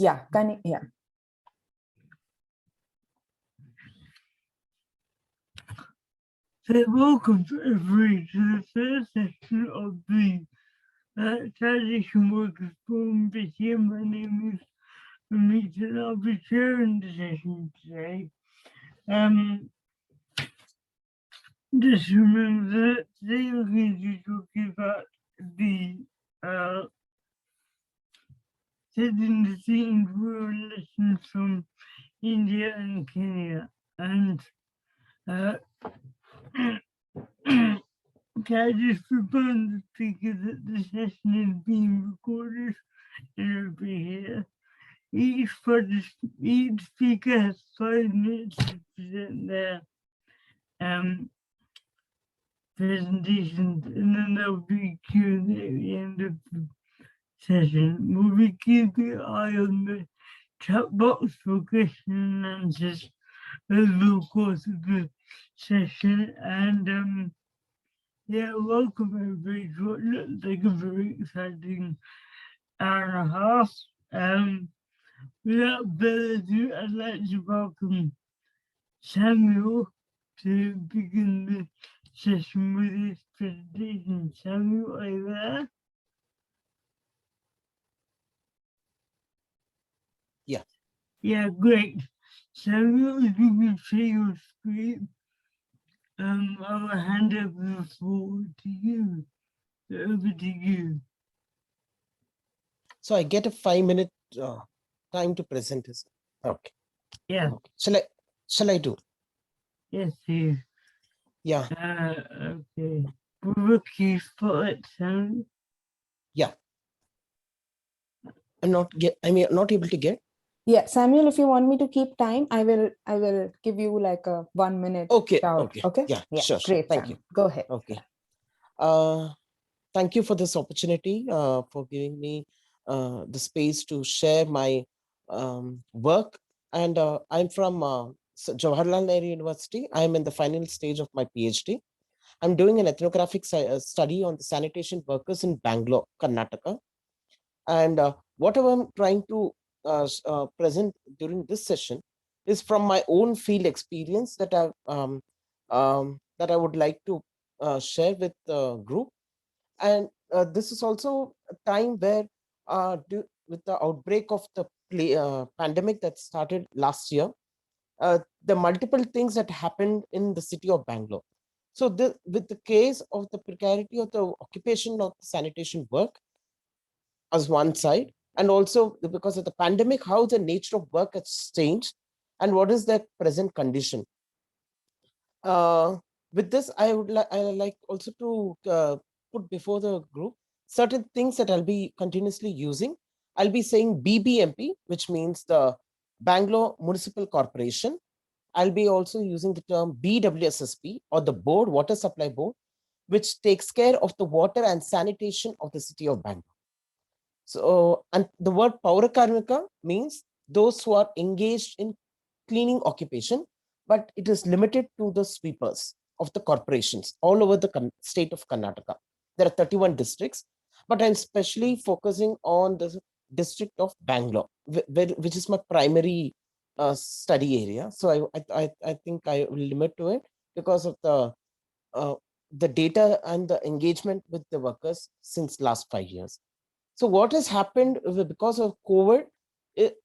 Yeah, yeah. So welcome everybody to the first session of the Sanitation Workers Forum this year. My name is Amit and I'll be chairing the session today. Just remember that today we're going to be talking about the setting the scene for lessons from India and Kenya. And can I just remind the speaker that the session is being recorded and will be here. Each speaker has 5 minutes to present their presentations, and then there'll be Q&A at the end of the session. We'll be keeping an eye on the chat box for questions and answers over the course of the session. And yeah, welcome everybody to what looks like a very exciting hour and a half. Without further ado, I'd like to welcome Samuel to begin the session with his presentation. Samuel, are you there? Yeah. Yeah, great. Samuel, if you can share your screen, I will hand over the floor to you. Over to you. So I get a 5-minute time to present this. Okay. Yeah. Okay. Shall I do? Yes, please. Yeah. Okay. Rookie spotlight, Samuel. Yeah. I'm not able to get. Yeah, Samuel, if you want me to keep time, I will give you like a 1 minute. Okay. Shout. Okay. Yeah. Sure. Great. Thank you. Go ahead. Okay. Thank you for this opportunity, for giving me the space to share my work. And I'm from Jawaharlal Nehru University. I'm in the final stage of my PhD. I'm doing an ethnographic study on the sanitation workers in Bangalore, Karnataka. And whatever I'm trying to present during this session is from my own field experience that I would like to share with the group. And this is also a time where with the outbreak of the pandemic that started last year, the multiple things that happened in the city of Bangalore. So with the case of the precarity of the occupation of the sanitation work as one side, and also because of the pandemic, how the nature of work has changed and what is their present condition. With this, I like also to put before the group certain things that I'll be continuously using. I'll be saying BBMP, which means the Bangalore Municipal Corporation. I'll be also using the term BWSSB, or the Board, Water Supply Board, which takes care of the water and sanitation of the city of Bangalore. So, and the word Paurakarmika means those who are engaged in cleaning occupation, but it is limited to the sweepers of the corporations all over the state of Karnataka. There are 31 districts, but I'm especially focusing on the district of Bangalore, which is my primary study area. So I think I will limit to it because of the data and the engagement with the workers since last 5 years. So what has happened because of COVID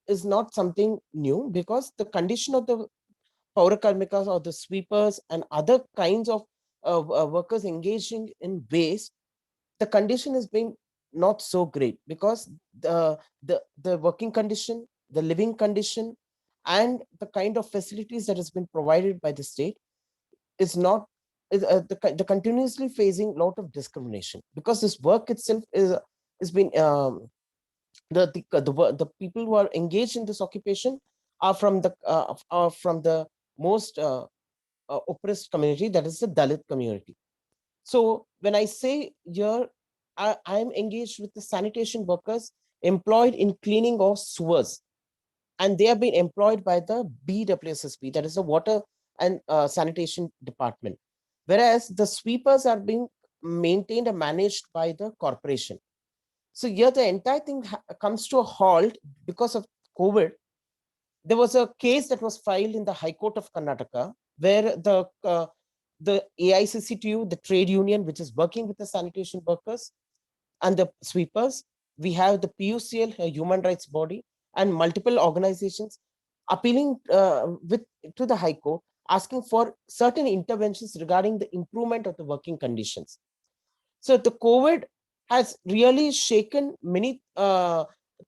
is not something new, because the condition of the Paurakarmikas or the sweepers and other kinds of workers engaging in waste, the condition is being not so great, because the working condition, the living condition, and the kind of facilities that has been provided by the state is not the continuously facing a lot of discrimination, because this work itself is been the people who are engaged in this occupation are from the most oppressed community, that is the Dalit community. So when I say here, I am engaged with the sanitation workers employed in cleaning of sewers, and they have been employed by the BWSSB, that is the Water and Sanitation Department, whereas the sweepers are being maintained and managed by the corporation. So here the entire thing comes to a halt because of COVID, there was a case that was filed in the High Court of Karnataka where the AICCTU, the trade union which is working with the sanitation workers and the sweepers, we have the PUCL, a human rights body, and multiple organizations appealing to the High Court, asking for certain interventions regarding the improvement of the working conditions. So the COVID has really shaken many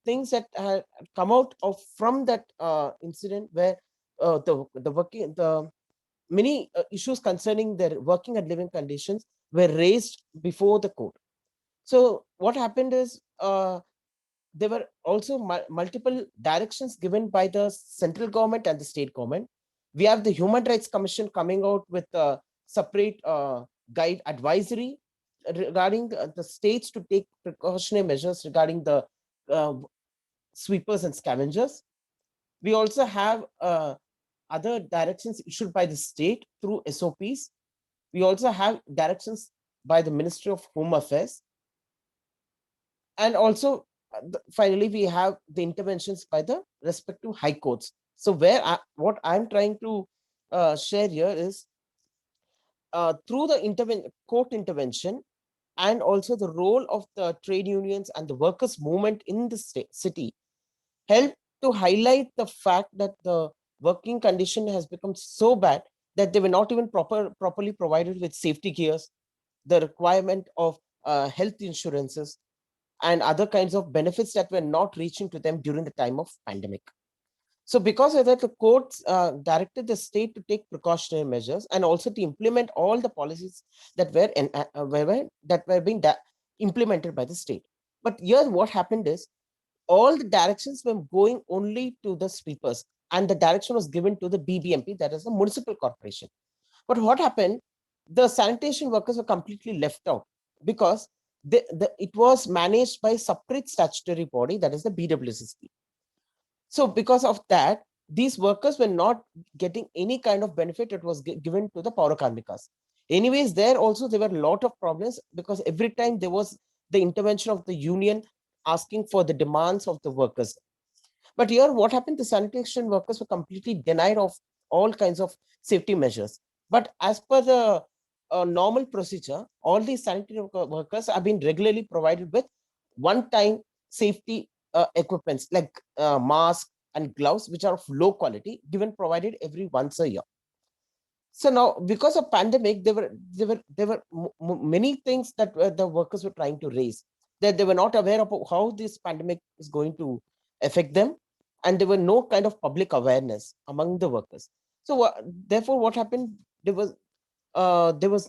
things that have come out of from that incident, where the many issues concerning their working and living conditions were raised before the court. So what happened is there were also multiple directions given by the central government and the state government. We have the Human Rights Commission coming out with a separate guide advisory regarding the states to take precautionary measures regarding the uh, sweepers and scavengers. We also have other directions issued by the state through SOPs. We also have directions by the Ministry of Home Affairs. And also, finally, we have the interventions by the respective high courts. So what I'm trying to share here is through the court intervention, and also the role of the trade unions and the workers' movement in the city, help to highlight the fact that the working condition has become so bad that they were not even properly provided with safety gears, the requirement of health insurances, and other kinds of benefits that were not reaching to them during the time of pandemic. So because of that, the courts directed the state to take precautionary measures and also to implement all the policies that were being implemented by the state. But here what happened is all the directions were going only to the sweepers, and the direction was given to the BBMP, that is the municipal corporation. But what happened? The sanitation workers were completely left out because it was managed by a separate statutory body, that is the BWSSP. So because of that, these workers were not getting any kind of benefit that was given to the Paura Karmikas. Anyways, there also there were a lot of problems because every time there was the intervention of the union asking for the demands of the workers. But here, what happened? The sanitation workers were completely denied of all kinds of safety measures. But as per the normal procedure, all these sanitary workers have been regularly provided with one-time safety equipments like masks and gloves, which are of low quality, given provided every once a year. So now, because of pandemic, there were many things that the workers were trying to raise, that they were not aware of how this pandemic is going to affect them, and there were no kind of public awareness among the workers. So therefore, what happened? There was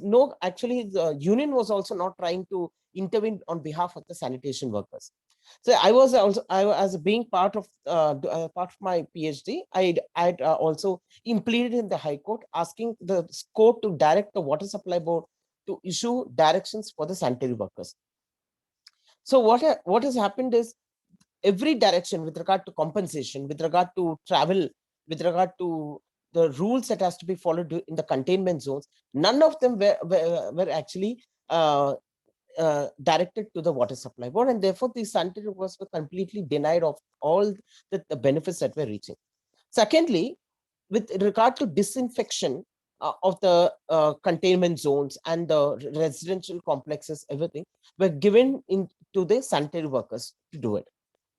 no, actually the union was also not trying to intervene on behalf of the sanitation workers. So I was also, as being part of my PhD, I'd also implemented in the High Court, asking the court to direct the Water Supply Board to issue directions for the sanitary workers. So what has happened is every direction with regard to compensation, with regard to travel, with regard to the rules that has to be followed in the containment zones, none of them were actually directed to the Water Supply Board, and therefore the sanitary workers were completely denied of all the benefits that were reaching. Secondly, with regard to disinfection of the containment zones and the residential complexes, everything were given to the sanitary workers to do it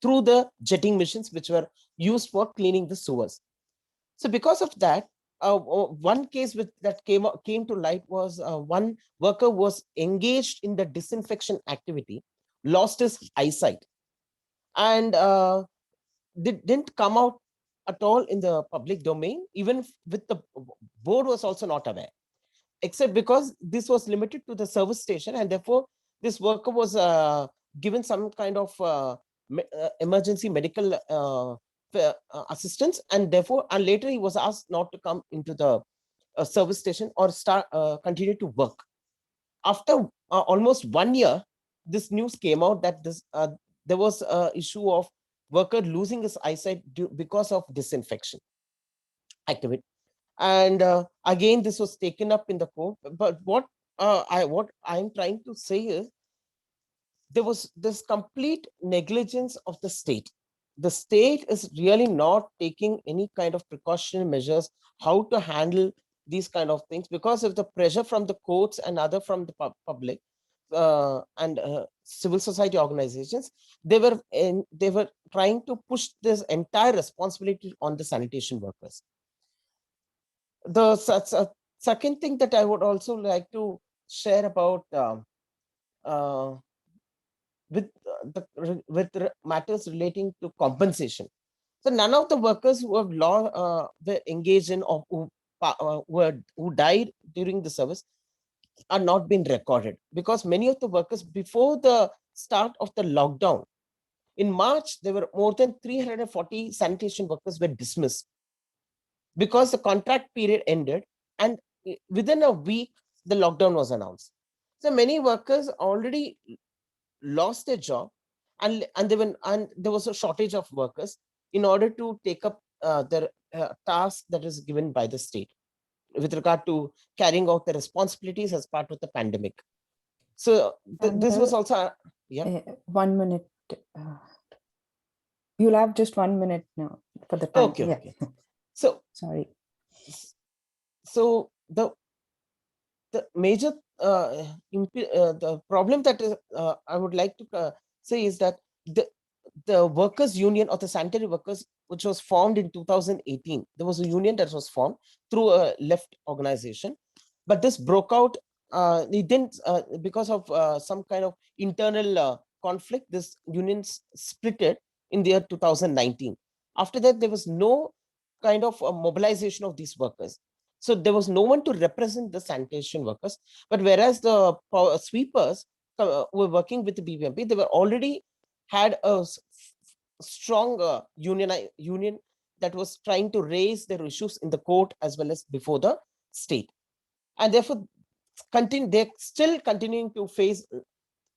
through the jetting machines, which were used for cleaning the sewers. So because of that, one case that came to light was one worker was engaged in the disinfection activity, lost his eyesight, and didn't come out at all in the public domain. Even with the board was also not aware, except because this was limited to the service station, and therefore this worker was given some kind of emergency medical assistance, and therefore, and later he was asked not to come into the service station or continue to work. After almost 1 year, this news came out that there was an issue of worker losing his eyesight because of disinfection activity. And again, this was taken up in the court. But what I'm trying to say is there was this complete negligence of the state. the state is really not taking any kind of precautionary measures how to handle these kind of things because of the pressure from the courts and other from the public and civil society organizations. They were trying to push this entire responsibility on the sanitation workers. The second thing that I would also like to share about uh, with matters relating to compensation. So none of the workers who have were engaged in or who died during the service are not being recorded, because many of the workers before the start of the lockdown in March, there were more than 340 sanitation workers were dismissed because the contract period ended, and within a week the lockdown was announced. So many workers already lost their job, and there was a shortage of workers in order to take up their task that is given by the state with regard to carrying out the responsibilities as part of the pandemic. So this was also yeah. 1 minute. You'll have just 1 minute now for the time. Okay, Yeah. okay. So Sorry. so the major the problem that is I would like to say is that the workers union or the sanitary workers, which was formed in 2018, there was a union that was formed through a left organization, but this broke out. It didn't because of some kind of internal conflict. This union splitted in the year 2019. After that, there was no kind of mobilization of these workers. So there was no one to represent the sanitation workers. But whereas the sweepers were working with the BBMP, they were already had a strong union that was trying to raise their issues in the court as well as before the state. And therefore, they're still continuing to face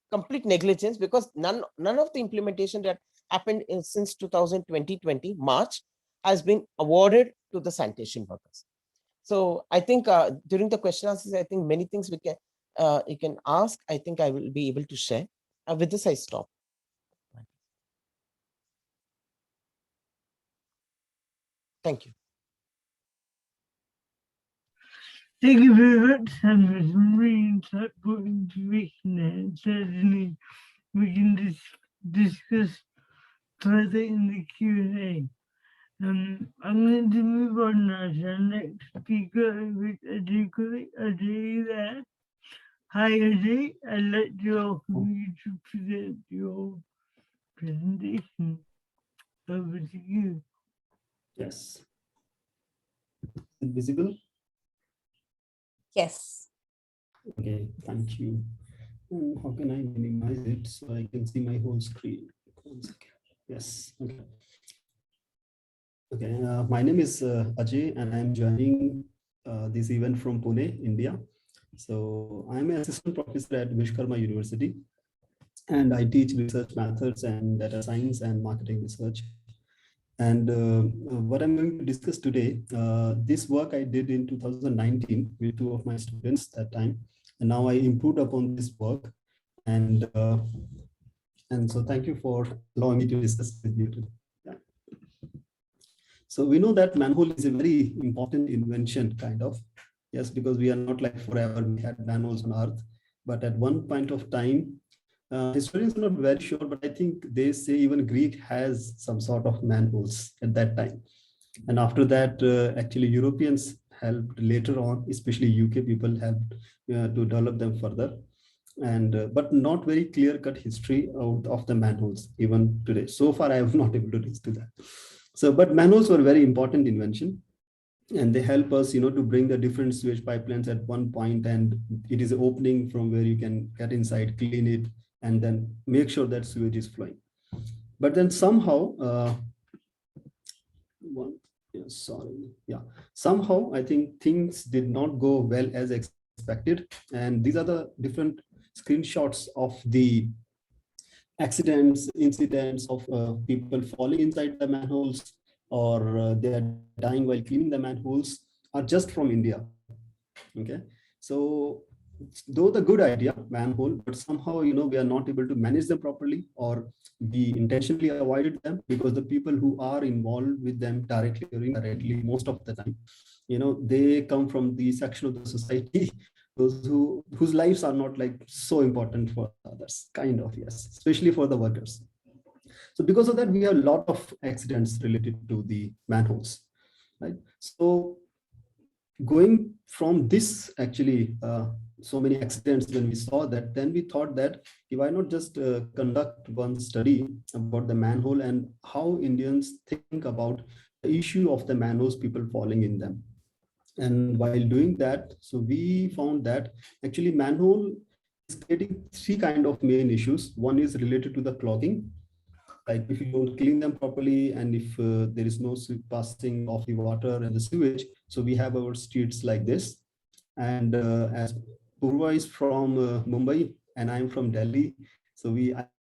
complete negligence, because none of the implementation that happened since 2020 March has been awarded to the sanitation workers. So I think during the question answers, I think many things you can ask. I think I will be able to share. With this, I stop. Thank you. Thank you very much, Sam, for some really insightful information there. Certainly, we can discuss further in the Q&A. I'm going to move on now to our next speaker, with Ajay Koli. Ajay there. Hi Ajay, I'd like to welcome you to present your presentation. Over to you. Yes. Is it visible? Yes. Okay, thank you. How can I minimize it so I can see my whole screen? 1 second. Yes. Okay. Okay. My name is Ajay, and I'm joining this event from Pune, India. So I'm an assistant professor at Vishwakarma University, and I teach research methods and data science and marketing research. And what I'm going to discuss today, this work I did in 2019 with 2 of my students that time, and now I improved upon this work. And so thank you for allowing me to discuss with you today. Yeah. So we know that manhole is a very important invention, kind of. Yes, because we are not like forever we had manholes on Earth, but at one point of time, historians are not very sure, but I think they say even Greek has some sort of manholes at that time. And after that, actually Europeans helped later on, especially UK people helped to develop them further. And but not very clear-cut history of the manholes even today. So far, I have not able to reach to that. So, but manholes were very important invention, and they help us, to bring the different sewage pipelines at one point, and it is an opening from where you can get inside, clean it, and then make sure that sewage is flowing. But then somehow, somehow I think things did not go well as expected, and these are the different screenshots of the accidents, incidents of people falling inside the manholes, or they are dying while cleaning the manholes, are just from India. Okay, so though the good idea manhole, but somehow we are not able to manage them properly, or we intentionally avoided them because the people who are involved with them directly or indirectly, most of the time, they come from the section of the society those whose lives are not like so important for others, kind of, yes, especially for the workers. So because of that, we have a lot of accidents related to the manholes, right? So going from this, actually, so many accidents, when we saw that, then we thought that why not just conduct one study about the manhole and how Indians think about the issue of the manholes, people falling in them. And while doing that, so we found that actually manhole is creating three kind of main issues. One is related to the clogging, like if you don't clean them properly, and if there is no passing of the water and the sewage, so we have our streets like this. And as Purva is from Mumbai and I'm from Delhi, so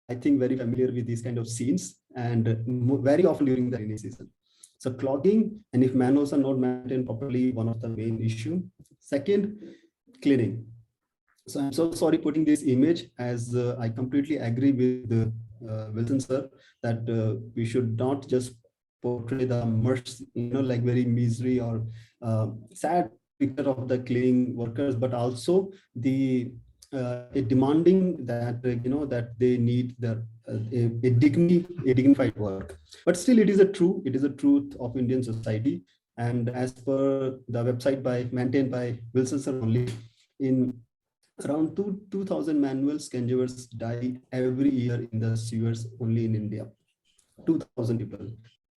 I think very familiar with these kind of scenes, and very often during the rainy season. So clogging, and if manholes are not maintained properly, one of the main issue. Second, cleaning. So I'm so sorry putting this image, as I completely agree with Wilson sir, that we should not just portray the mercy, like very misery or sad picture of the cleaning workers, but also the demanding that that they need a dignity, a dignified work. But still, it is a truth of Indian society. And as per the website maintained by Wilson sir only, in around 2,000 manual scavengers die every year in the sewers only in India. 2,000 people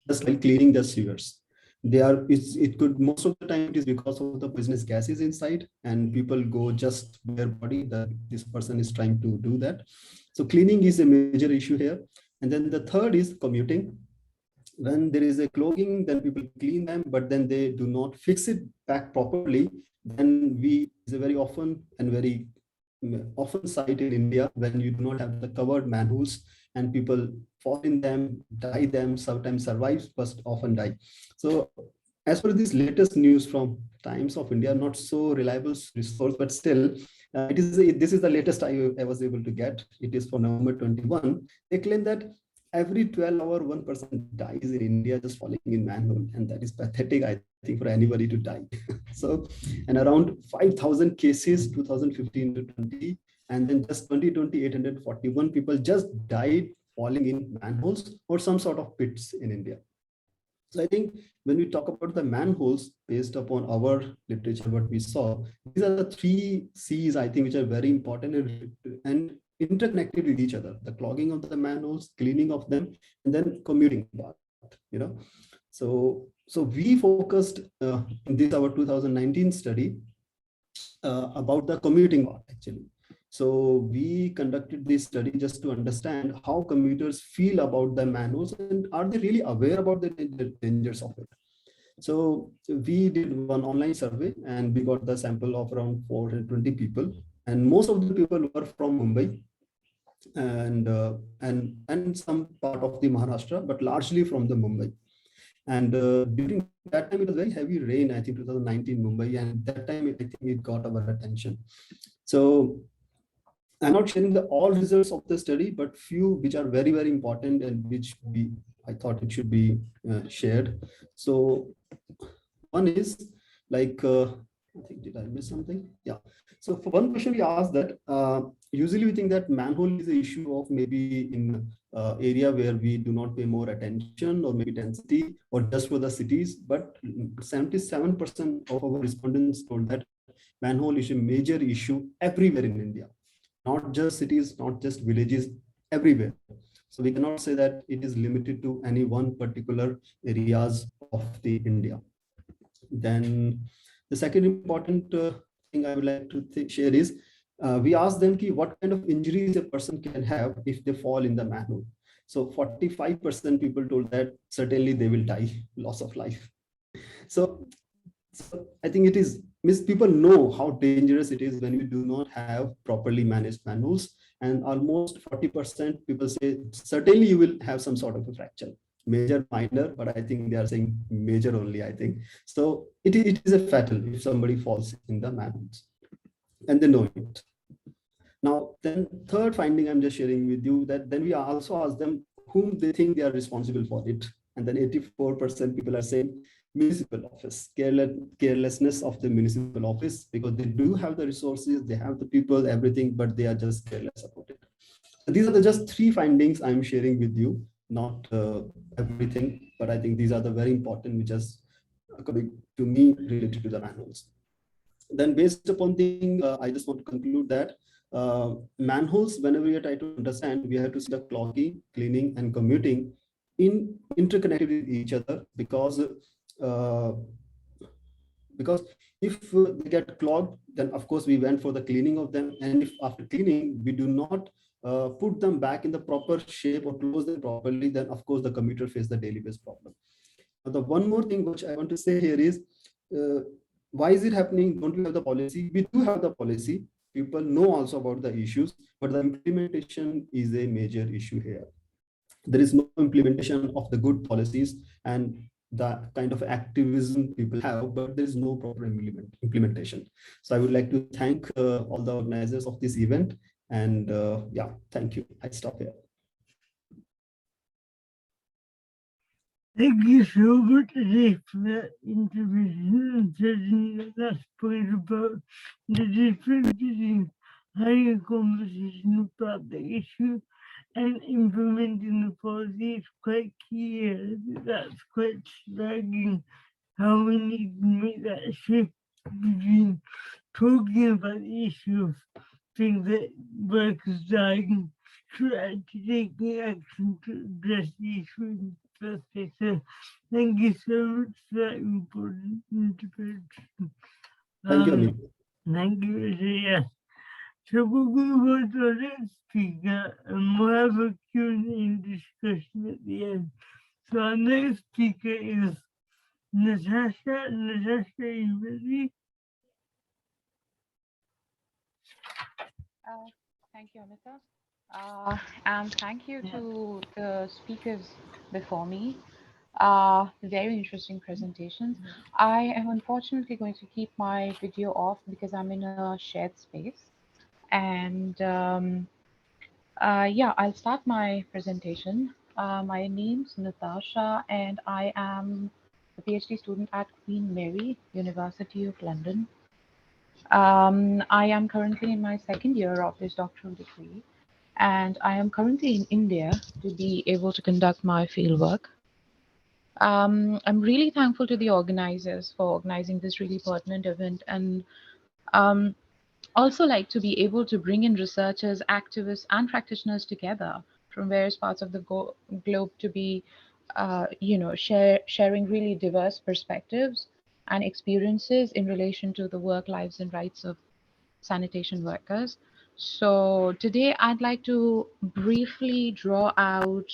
just while cleaning the sewers. It could, most of the time, it is because of the poisonous gases inside, and people go just their body that this person is trying to do that. So cleaning is a major issue here. And then the third is commuting. When there is a clogging, then people clean them, but then they do not fix it back properly. Then is a very often and very often sight in India when you do not have the covered manholes, and people fall in them, die them, sometimes survive, but often die. So as per this latest news from Times of India, not so reliable resource, but still, this is the latest I was able to get. It is for November 21. They claim that every 12 hours, one person dies in India just falling in manhole. And that is pathetic, I think, for anybody to die. So, and around 5,000 cases, 2015 to 20, and then just 2020, 841 people just died falling in manholes or some sort of pits in India. So I think when we talk about the manholes, based upon our literature, what we saw, these are the three C's, I think, which are very important and interconnected with each other: the clogging of the manholes, cleaning of them, and then commuting part. So we focused in this our 2019 study about the commuting part, actually. So we conducted this study just to understand how commuters feel about the manholes, and are they really aware about the dangers of it. So we did one online survey, and we got the sample of around 420 people, and most of the people were from Mumbai and some part of the Maharashtra, but largely from the Mumbai. And during that time, it was very heavy rain, I think 2019 Mumbai, and that time I think it got our attention. So I'm not sharing all results of the study, but few which are very, very important and which I thought it should be shared. So one is like, I think, did I miss something? Yeah. So for one question, we asked that usually we think that manhole is an issue of maybe in area where we do not pay more attention, or maybe density, or just for the cities. But 77% of our respondents told that manhole is a major issue everywhere in India, not just cities, not just villages, everywhere. So we cannot say that it is limited to any one particular areas of the India. Then the second important thing I would like to share is we asked them what kind of injuries a person can have if they fall in the manhole. So 45% people told that certainly they will die, loss of life. So I think it is, people know how dangerous it is when you do not have properly managed manholes, and almost 40% people say certainly you will have some sort of a fracture, major, minor, but I think they are saying major only, I think. So it is a fatal if somebody falls in the manholes, and they know it. Now, then third finding I'm just sharing with you, that then we also asked them whom they think they are responsible for it. And then 84% people are saying municipal office, carelessness of the municipal office, because they do have the resources, they have the people, everything, but they are just careless about it. So these are the just three findings I'm sharing with you, not everything, but I think these are the very important, which is coming to me related to the manholes. Then based upon thing, I just want to conclude that manholes, whenever we try to understand, we have to see the clogging, cleaning, and commuting interconnected with each other, uh, because if they get clogged, then of course we went for the cleaning of them, and if after cleaning we do not put them back in the proper shape or close them properly, then of course the commuter face the daily based problem. The one more thing which I want to say here is, uh, why is it happening? Don't we have the policy? We do have the policy. People know also about the issues, but the implementation is a major issue here. There is no implementation of the good policies and the kind of activism people have, but there is no proper implementation. So I would like to thank all the organizers of this event, and yeah, thank you. I stop here. Thank you so much, Ajay, for that intervention and setting the last point about the difference between having a conversation about the issue and implementing the policy is quite key here. That's quite striking how we need to make that shift between talking about the issue of things that workers dying to actually taking action to address the issue in the first place. So thank you so much for that important intervention. Thank you, Amit. Thank you, Ajay. Yes. So we'll move on to our next speaker and we'll have a Q&A discussion at the end. So our next speaker is Natasha. Natasha, are you ready? Thank you, Amita. And thank you to the speakers before me. Very interesting presentations. I am unfortunately going to keep my video off because I'm in a shared space. And yeah, I'll start my presentation. My name's Natasha, and I am a PhD student at Queen Mary, University of London. I am currently in my second year of this doctoral degree, and I am currently in India to be able to conduct my fieldwork. I'm really thankful to the organizers for organizing this really pertinent event, and um, also like to be able to bring in researchers, activists, and practitioners together from various parts of the globe to be, sharing really diverse perspectives and experiences in relation to the work, lives, and rights of sanitation workers. So today I'd like to briefly draw out,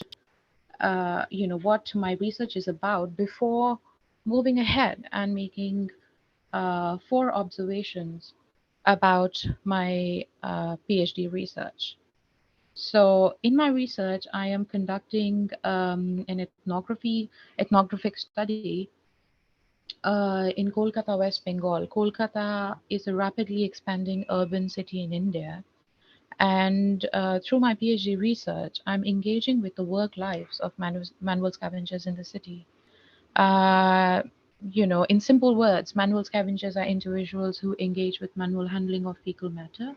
what my research is about before moving ahead and making 4 observations about my PhD research. So in my research, I am conducting an ethnographic study in Kolkata, West Bengal. Kolkata is a rapidly expanding urban city in India. And through my PhD research, I'm engaging with the work lives of manual scavengers in the city. Uh, in simple words, manual scavengers are individuals who engage with manual handling of fecal matter.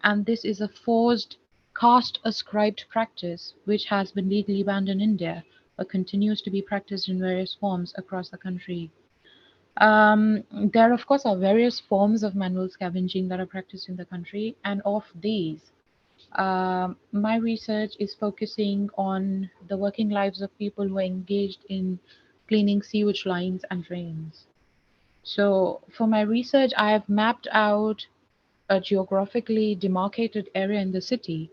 And this is a forced, caste ascribed practice which has been legally banned in India, but continues to be practiced in various forms across the country. There, of course, are various forms of manual scavenging that are practiced in the country, and of these, my research is focusing on the working lives of people who are engaged in cleaning sewage lines and drains. So, for my research, I have mapped out a geographically demarcated area in the city,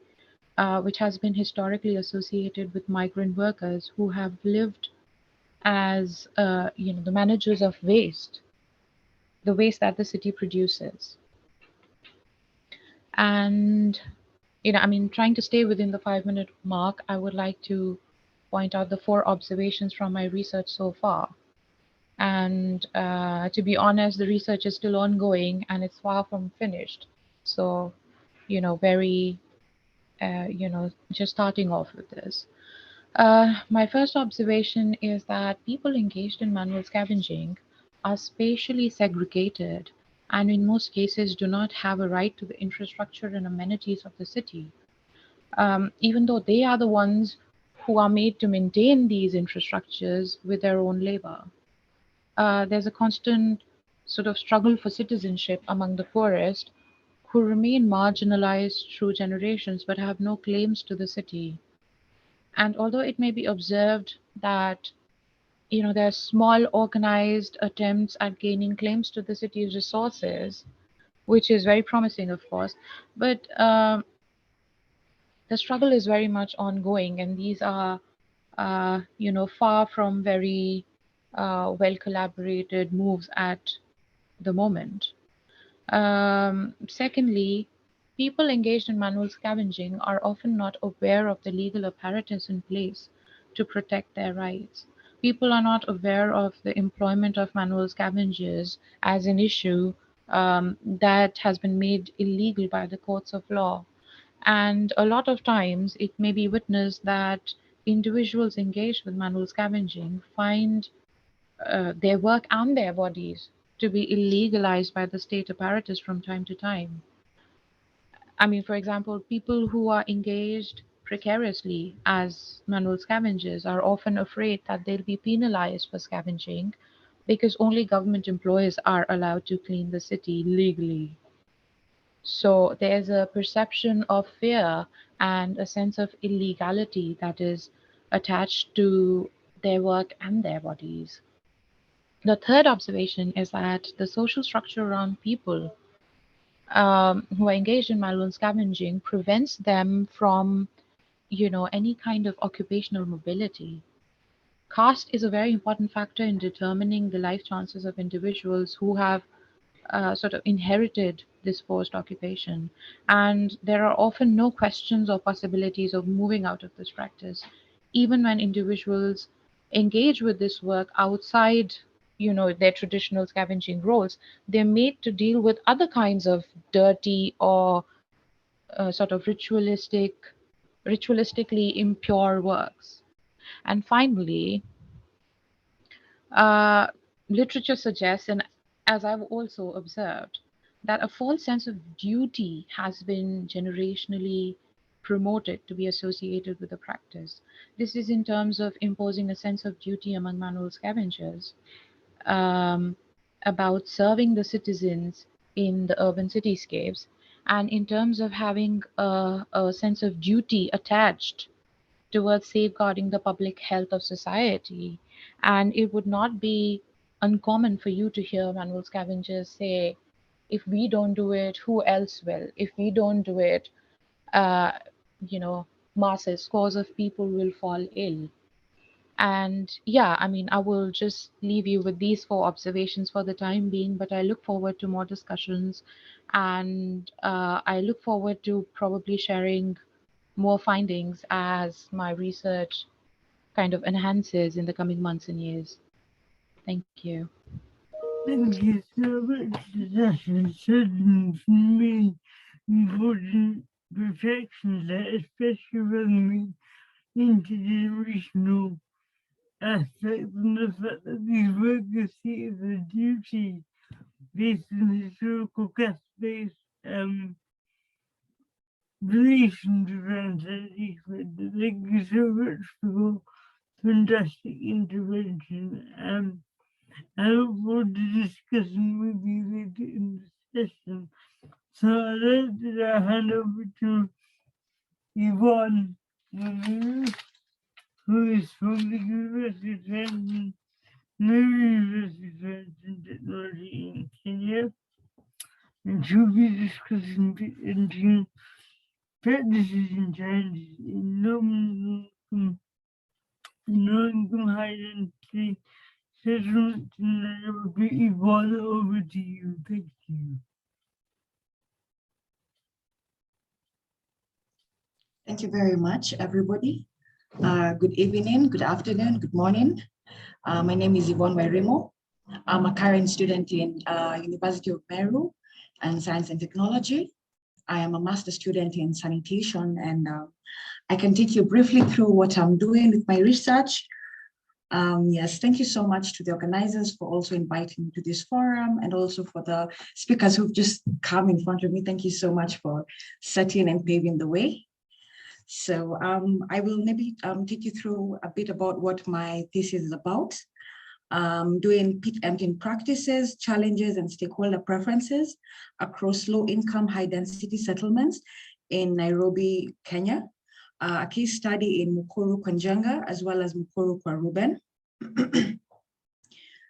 which has been historically associated with migrant workers who have lived as, the managers of waste, the waste that the city produces. And trying to stay within the 5-minute mark, I would like to point out the 4 observations from my research so far. And to be honest, the research is still ongoing and it's far from finished. So, very, just starting off with this. My first observation is that people engaged in manual scavenging are spatially segregated and in most cases do not have a right to the infrastructure and amenities of the city, even though they are the ones who are made to maintain these infrastructures with their own labor. There's a constant sort of struggle for citizenship among the poorest who remain marginalized through generations but have no claims to the city. And although it may be observed that there are small organized attempts at gaining claims to the city's resources, which is very promising, of course, but the struggle is very much ongoing, and these are far from very well collaborated moves at the moment. Secondly, people engaged in manual scavenging are often not aware of the legal apparatus in place to protect their rights. People are not aware of the employment of manual scavengers as an issue that has been made illegal by the courts of law. And a lot of times it may be witnessed that individuals engaged with manual scavenging find their work and their bodies to be illegalized by the state apparatus from time to time. I mean, for example, people who are engaged precariously as manual scavengers are often afraid that they'll be penalized for scavenging because only government employees are allowed to clean the city legally. So there's a perception of fear and a sense of illegality that is attached to their work and their bodies. The third observation is that the social structure around people who are engaged in manual scavenging prevents them from, any kind of occupational mobility. Caste is a very important factor in determining the life chances of individuals who have sort of inherited this forced occupation. And there are often no questions or possibilities of moving out of this practice, even when individuals engage with this work outside their traditional scavenging roles. They're made to deal with other kinds of dirty or sort of ritualistically impure works. And finally, uh, literature suggests, and as I've also observed, that a false sense of duty has been generationally promoted to be associated with the practice. This is in terms of imposing a sense of duty among manual scavengers um, about serving the citizens in the urban cityscapes, and in terms of having a sense of duty attached towards safeguarding the public health of society. And it would not be uncommon for you to hear manual scavengers say, if we don't do it, who else will? If we don't do it, uh, you know, masses, scores of people will fall ill. And yeah, I mean, I will just leave you with these four observations for the time being, but I look forward to more discussions, and I look forward to probably sharing more findings as my research kind of enhances in the coming months and years. Thank you. Thank you so much, Natasha. Certainly important reflections there, especially when we intergenerational aspect and the fact that these workers see it as a duty based on historical caste-based relations around sanitation. Thank you so much for fantastic intervention. I look forward to discussing with you later in the session. So I'd like to now hand over to Yvonne Nehru, who is from the University of Nehru University of Science and Technology in Kenya, and she'll be discussing parenting practices and challenges in low-income high-density settlements in Nairobi. Yvonne, over to you. Thank you. Thank you very much, everybody. Good evening, good afternoon, good morning. My name is Yvonne Wairimo. I'm a current student in University of Nehru and Science and Technology. I am a master student in sanitation, and I can take you briefly through what I'm doing with my research. Yes, thank you so much to the organizers for also inviting me to this forum, and also for the speakers who've just come in front of me. Thank you so much for setting and paving the way. So I will maybe take you through a bit about what my thesis is about. Doing pit emptying practices, challenges, and stakeholder preferences across low-income, high-density settlements in Nairobi, Kenya. A case study in Mukuru kwa Njenga, as well as Mukuru kwa Ruben.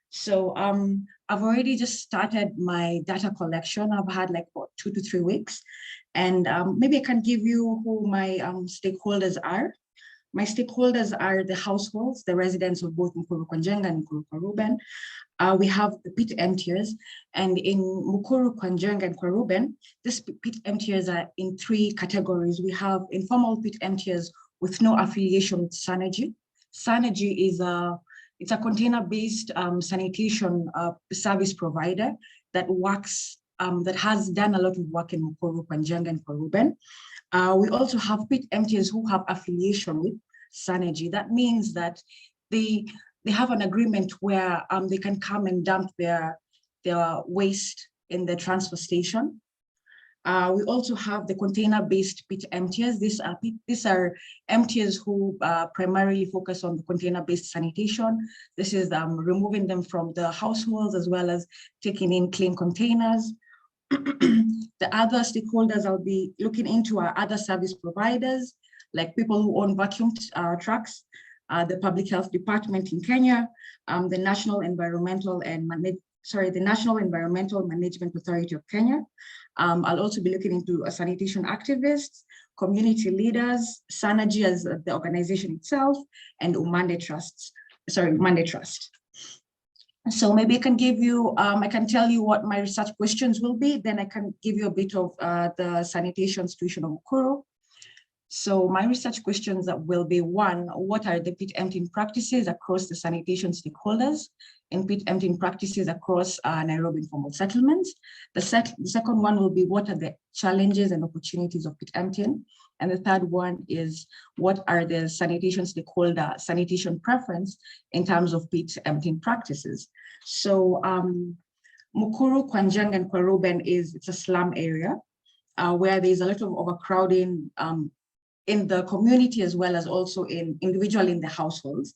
So I've already just started my data collection. I've had like about 2 to 3 weeks, and maybe I can give you who my stakeholders are. My stakeholders are the households, the residents of both Mukuru kwa Njenga and Mukuru kwa Ruben. We have the pit emptiers, and in Mukuru kwa Njenga and kwa Ruben, these pit emptiers are in 3 categories. We have informal pit emptiers with no affiliation with Sanergy. Sanergy is it's a container-based sanitation service provider that works, that has done a lot of work in Mukuru kwa Njenga and kwa Ruben. We also have pit emptiers who have affiliation with Sanergy. That means that they have an agreement where they can come and dump their waste in the transfer station. We also have the container-based pit emptiers. These are emptiers who primarily focus on the container-based sanitation. This is removing them from the households, as well as taking in clean containers. The other stakeholders I'll be looking into are other service providers, like people who own vacuum trucks, the Public Health Department in Kenya, the National Environmental Management Authority of Kenya. I'll also be looking into sanitation activists, community leaders, Sanergy as the organization itself, and Umande Trust. So maybe I can give you, I can tell you what my research questions will be, then I can give you a bit of the sanitation situation of Mukuru. So my research questions will be: 1, what are the pit emptying practices across the sanitation stakeholders and pit emptying practices across Nairobi informal settlements? The second one will be: what are the challenges and opportunities of pit emptying? And the third one is: what are the sanitation stakeholder sanitation preference in terms of pit emptying practices? So Mukuru kwa Njenga and kwa Ruben it's a slum area where there's a lot of overcrowding in the community, as well as also individually in the households.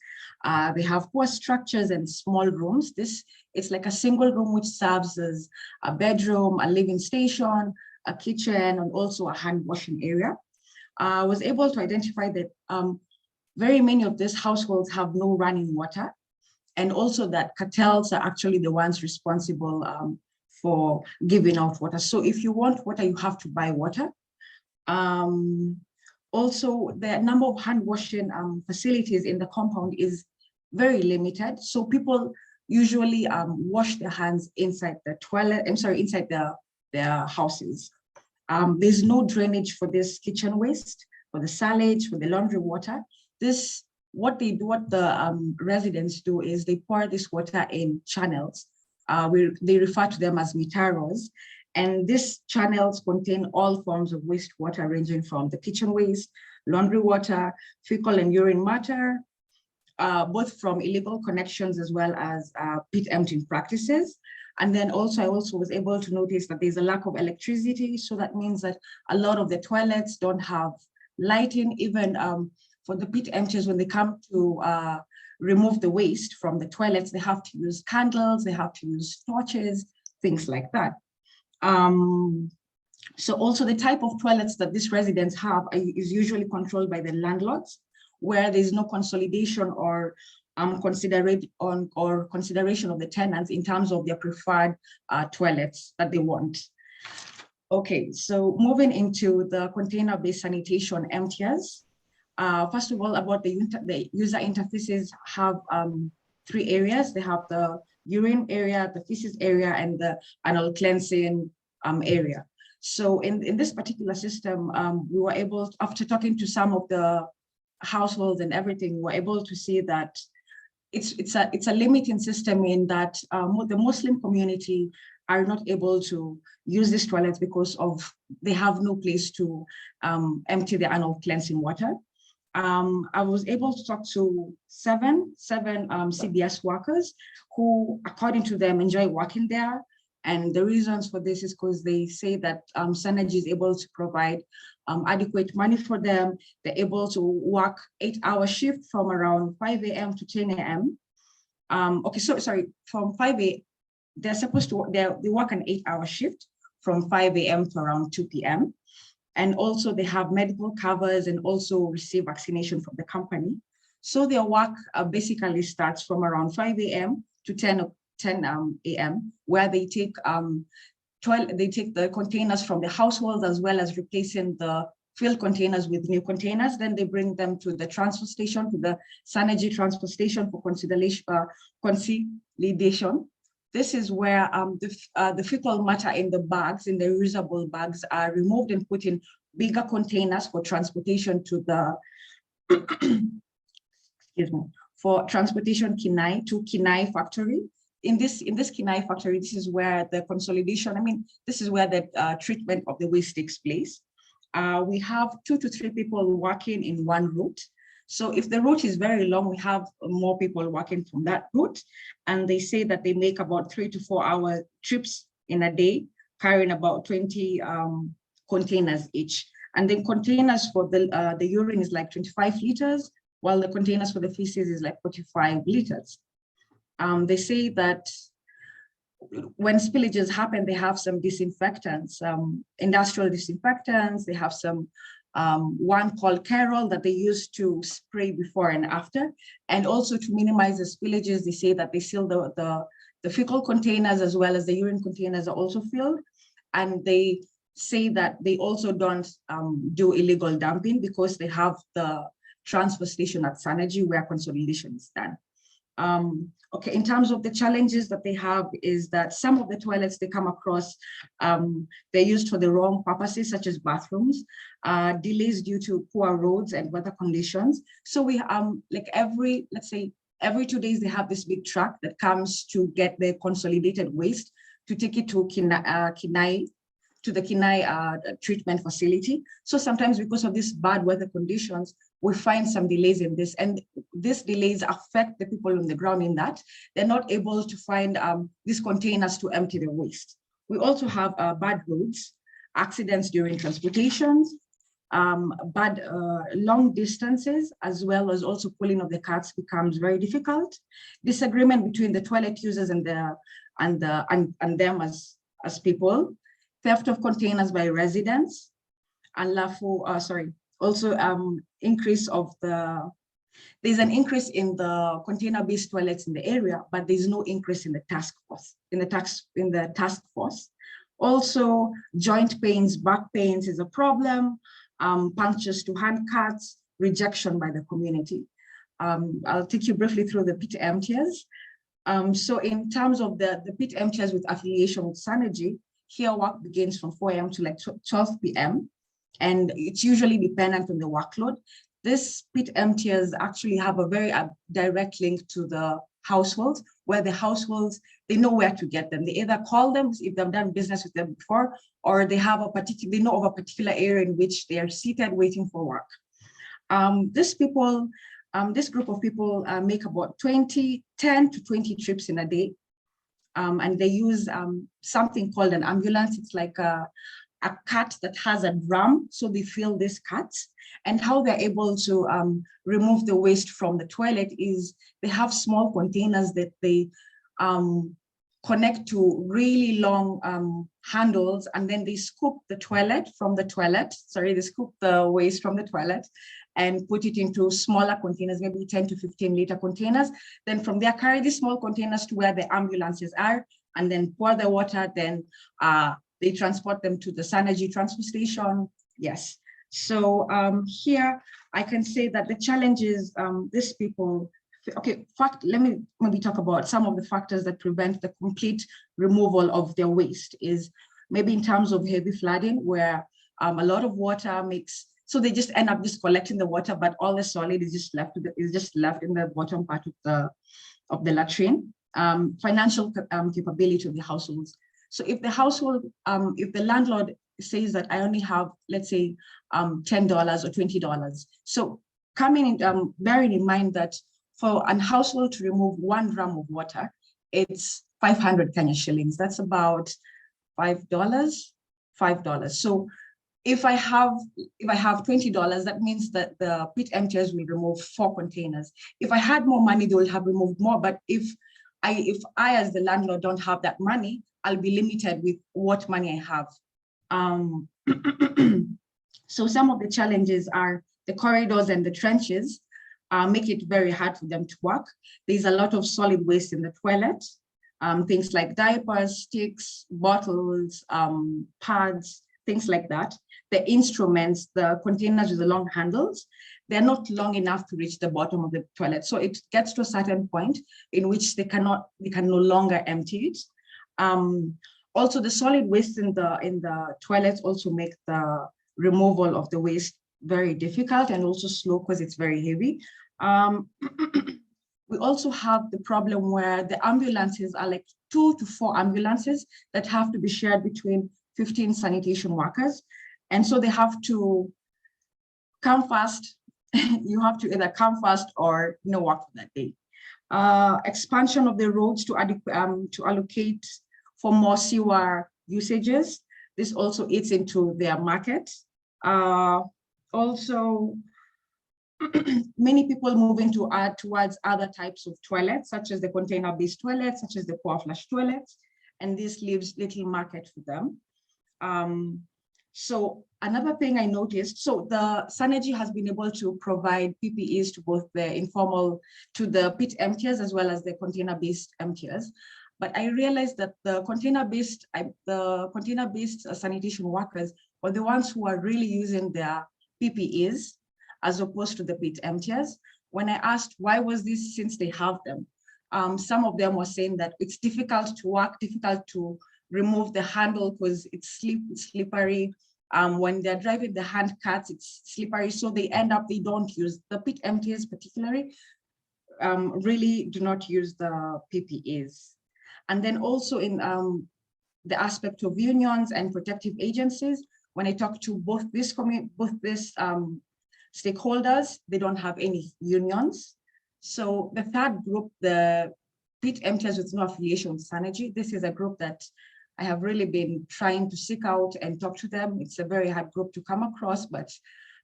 They have poor structures and small rooms. It's like a single room which serves as a bedroom, a living station, a kitchen, and also a hand washing area. I was able to identify that very many of these households have no running water, and also that cartels are actually the ones responsible for giving out water. So if you want water, you have to buy water. Also, the number of hand washing facilities in the compound is very limited. So people usually wash their hands inside the toilet, inside their houses. There's no drainage for this kitchen waste, for the silage, for the laundry water. What the residents do is they pour this water in channels. They refer to them as mitaros. And these channels contain all forms of wastewater, ranging from the kitchen waste, laundry water, fecal and urine matter, both from illegal connections as well as pit emptying practices. And then also, I also was able to notice that there's a lack of electricity. So that means that a lot of the toilets don't have lighting, even for the pit emptiers, when they come to remove the waste from the toilets, they have to use candles, they have to use torches, things like that. So also the type of toilets that these residents have is usually controlled by the landlords, where there's no consolidation or consideration of the tenants in terms of their preferred toilets that they want. Okay, so moving into the container-based sanitation emptiers. First of all, about the user interfaces have 3 areas. They have the urine area, the feces area, and the anal cleansing area. So in this particular system, we were able, after talking to some of the households and everything, we were able to see that it's a limiting system in that the Muslim community are not able to use these toilets because of they have no place to empty the annual cleansing water. I was able to talk to seven CBS workers who, according to them, enjoy working there. And the reasons for this is because they say that Synergy is able to provide adequate money for them. They're able to work 8-hour shift from around 5 a.m. to 10 a.m. From 5 a.m. They're supposed to, they work an 8-hour shift from 5 a.m. to around 2 p.m. And also they have medical covers and also receive vaccination from the company. So their work basically starts from around 5 a.m. to 10 a.m., where they take the containers from the households as well as replacing the filled containers with new containers. Then they bring them to the transfer station, to the Synergy transfer station for consolidation. This is where the fecal matter in the bags, in the reusable bags, are removed and put in bigger containers for transportation to the, excuse me, for transportation to Kenai factory. In this Kenai factory, this is where the consolidation, this is where the treatment of the waste takes place. We have 2 to 3 people working in one route. So if the route is very long, we have more people working from that route. And they say that they make about 3 to 4 hour trips in a day, carrying about 20 containers each. And then containers for the urine is like 25 liters, while the containers for the feces is like 45 liters. They say that when spillages happen, they have some disinfectants, industrial disinfectants. They have some one called Carol that they use to spray before and after. And also to minimize the spillages, they say that they seal the fecal containers as well as the urine containers are also filled. And they say that they also don't do illegal dumping because they have the transfer station at Synergy where consolidation is done. Okay, in terms of the challenges that they have is that some of the toilets they come across, they're used for the wrong purposes, such as bathrooms, delays due to poor roads and weather conditions. So we like let's say every 2 days, they have this big truck that comes to get the consolidated waste to take it to the Kenai treatment facility. So sometimes because of these bad weather conditions, we find some delays in this, and these delays affect the people on the ground in that they're not able to find these containers to empty their waste. We also have bad roads, accidents during transportations, bad long distances, as well as also pulling of the carts becomes very difficult. Disagreement between the toilet users and them as people. Theft of containers by residents, unlawful, also increase of there's an increase in the container-based toilets in the area, but there's no increase in the task force. Also, joint pains, back pains is a problem, punctures to hand cuts, rejection by the community. I'll take you briefly through the pit emptiers. So in terms of the pit emptiers with affiliation with Synergy, here work begins from 4 a.m. to like 12 p.m. and it's usually dependent on the workload. This pit emptiers actually have a very direct link to the households, where the households, they know where to get them. They either call them if they've done business with them before, or they know of a particular area in which they are seated waiting for work. This group of people make about 10 to 20 trips in a day. And they use something called an ambulance. It's like a cart that has a drum. So they fill these carts. And how they're able to remove the waste from the toilet is they have small containers that they connect to really long handles, and then they scoop the they scoop the waste from the toilet and put it into smaller containers, maybe 10 to 15 liter containers. Then from there, carry these small containers to where the ambulances are, and then pour the water. Then they transport them to the Synergy transfer station. Yes. So here I can say that the challenges these people, let me maybe talk about some of the factors that prevent the complete removal of their waste is maybe in terms of heavy flooding, where a lot of water makes So they just end up just collecting the water, but all the solid is just left in the bottom part of the latrine. Financial capability of the households. So if the household, if the landlord says that I only have, let's say, $10 or $20, so coming in, bearing in mind that for a household to remove 1 drum of water, it's 500 Kenya shillings. That's about $5. So if I have $20, that means that the pit emptiers will remove 4 containers. If I had more money, they will have removed more. But if I as the landlord don't have that money, I'll be limited with what money I have. So some of the challenges are the corridors and the trenches make it very hard for them to work. There's a lot of solid waste in the toilet, things like diapers, sticks, bottles, pads, things like that. The instruments, the containers with the long handles, they're not long enough to reach the bottom of the toilet. So it gets to a certain point in which they can no longer empty it. Also, the solid waste in the toilets also make the removal of the waste very difficult and also slow because it's very heavy. We also have the problem where the ambulances are like 2 to 4 ambulances that have to be shared between 15 sanitation workers. And so they have to come fast. You have to either come fast or no work for that day. Expansion of the roads to allocate for more sewer usages. This also eats into their market. Also, many people moving towards other types of toilets, such as the container-based toilets, such as the pour flush toilets, and this leaves little market for them. So another thing I noticed, so the Sanergy has been able to provide PPEs to both the informal, to the pit emptiers as well as the container-based emptiers. But I realized that the container-based sanitation workers were the ones who are really using their PPEs as opposed to the pit emptiers. When I asked why was this since they have them, some of them were saying that it's difficult to work, difficult to remove the handle because it's slippery. When they're driving the hand carts, it's slippery. So they end up, they don't use the pit emptiers particularly, really do not use the PPEs. And then also in the aspect of unions and protective agencies, when I talk to both these stakeholders, they don't have any unions. So the third group, the pit emptiers with no affiliation with Sanergy, this is a group that I have really been trying to seek out and talk to them. It's a very hard group to come across, but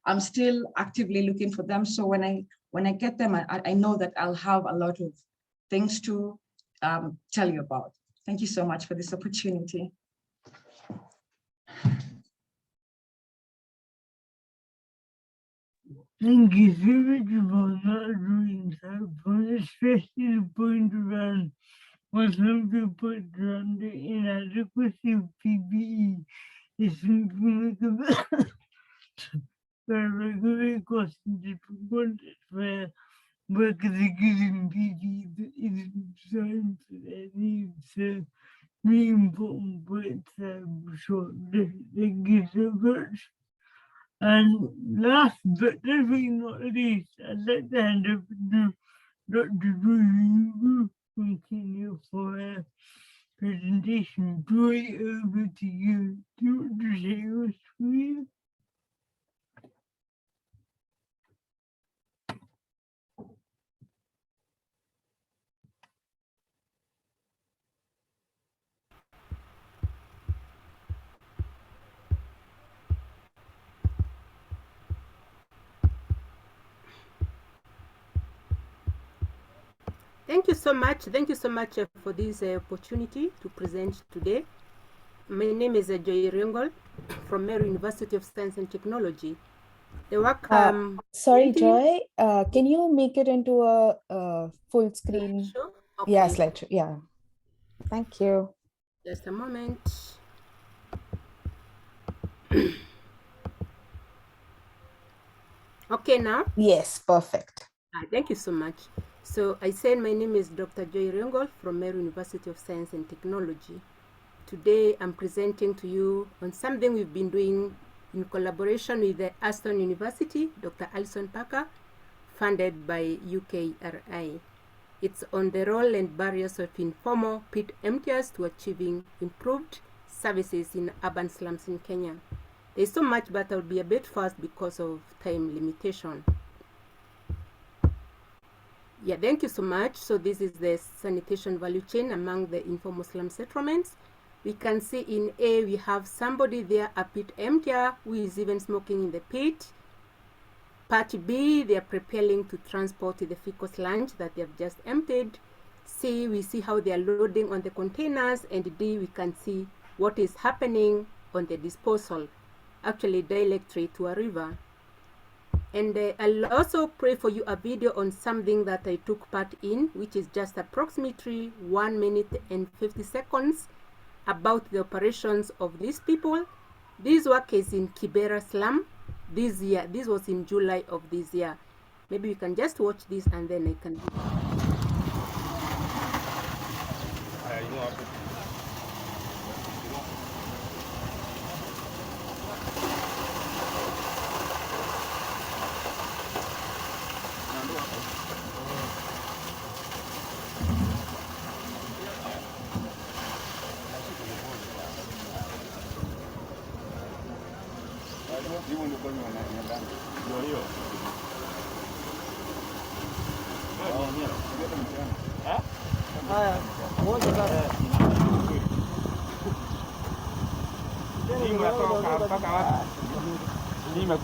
I'm still actively looking for them. So when I get them, I know that I'll have a lot of things to tell you about. Thank you so much for this opportunity. Thank you so much for that doing that, especially the point around what some people around the inadequacy of PPE is something like a very question difficult where workers are given PPE that isn't designed for their needs. So really important points sure. Thank you so much. And last but definitely not least, I'd like to hand over to Dr. Joy continue for a presentation. Joy, over to you. Do you want to say what's for you? Thank you so much. Thank you so much for this opportunity to present today. My name is Ajay from Nehru University of Science and Technology. The work sorry, Joy, can you make it into a full screen? Sure. Okay. Yeah, slideshow. Yeah. Thank you. Just a moment. Okay, now? Yes, perfect. Thank you so much. So I said my name is Dr. Joy Riongol from Nehru University of Science and Technology. Today I'm presenting to you on something we've been doing in collaboration with the Aston University, Dr. Alison Parker, funded by UKRI. It's on the role and barriers of informal pit emptiers to achieving improved services in urban slums in Kenya. There's so much, but I'll be a bit fast because of time limitation. Yeah, thank you so much. So this is the sanitation value chain among the informal slum settlements. We can see in A, we have somebody there, a pit emptier, who is even smoking in the pit. Part B, they are preparing to transport the fecal sludge that they have just emptied. C, we see how they are loading on the containers. And D, we can see what is happening on the disposal, actually directly to a river. And I'll also play for you a video on something that I took part in, which is just approximately 1 minute and 50 seconds about the operations of these people. This work is in Kibera slum this year. This was in July of this year. Maybe you can just watch this and then I can...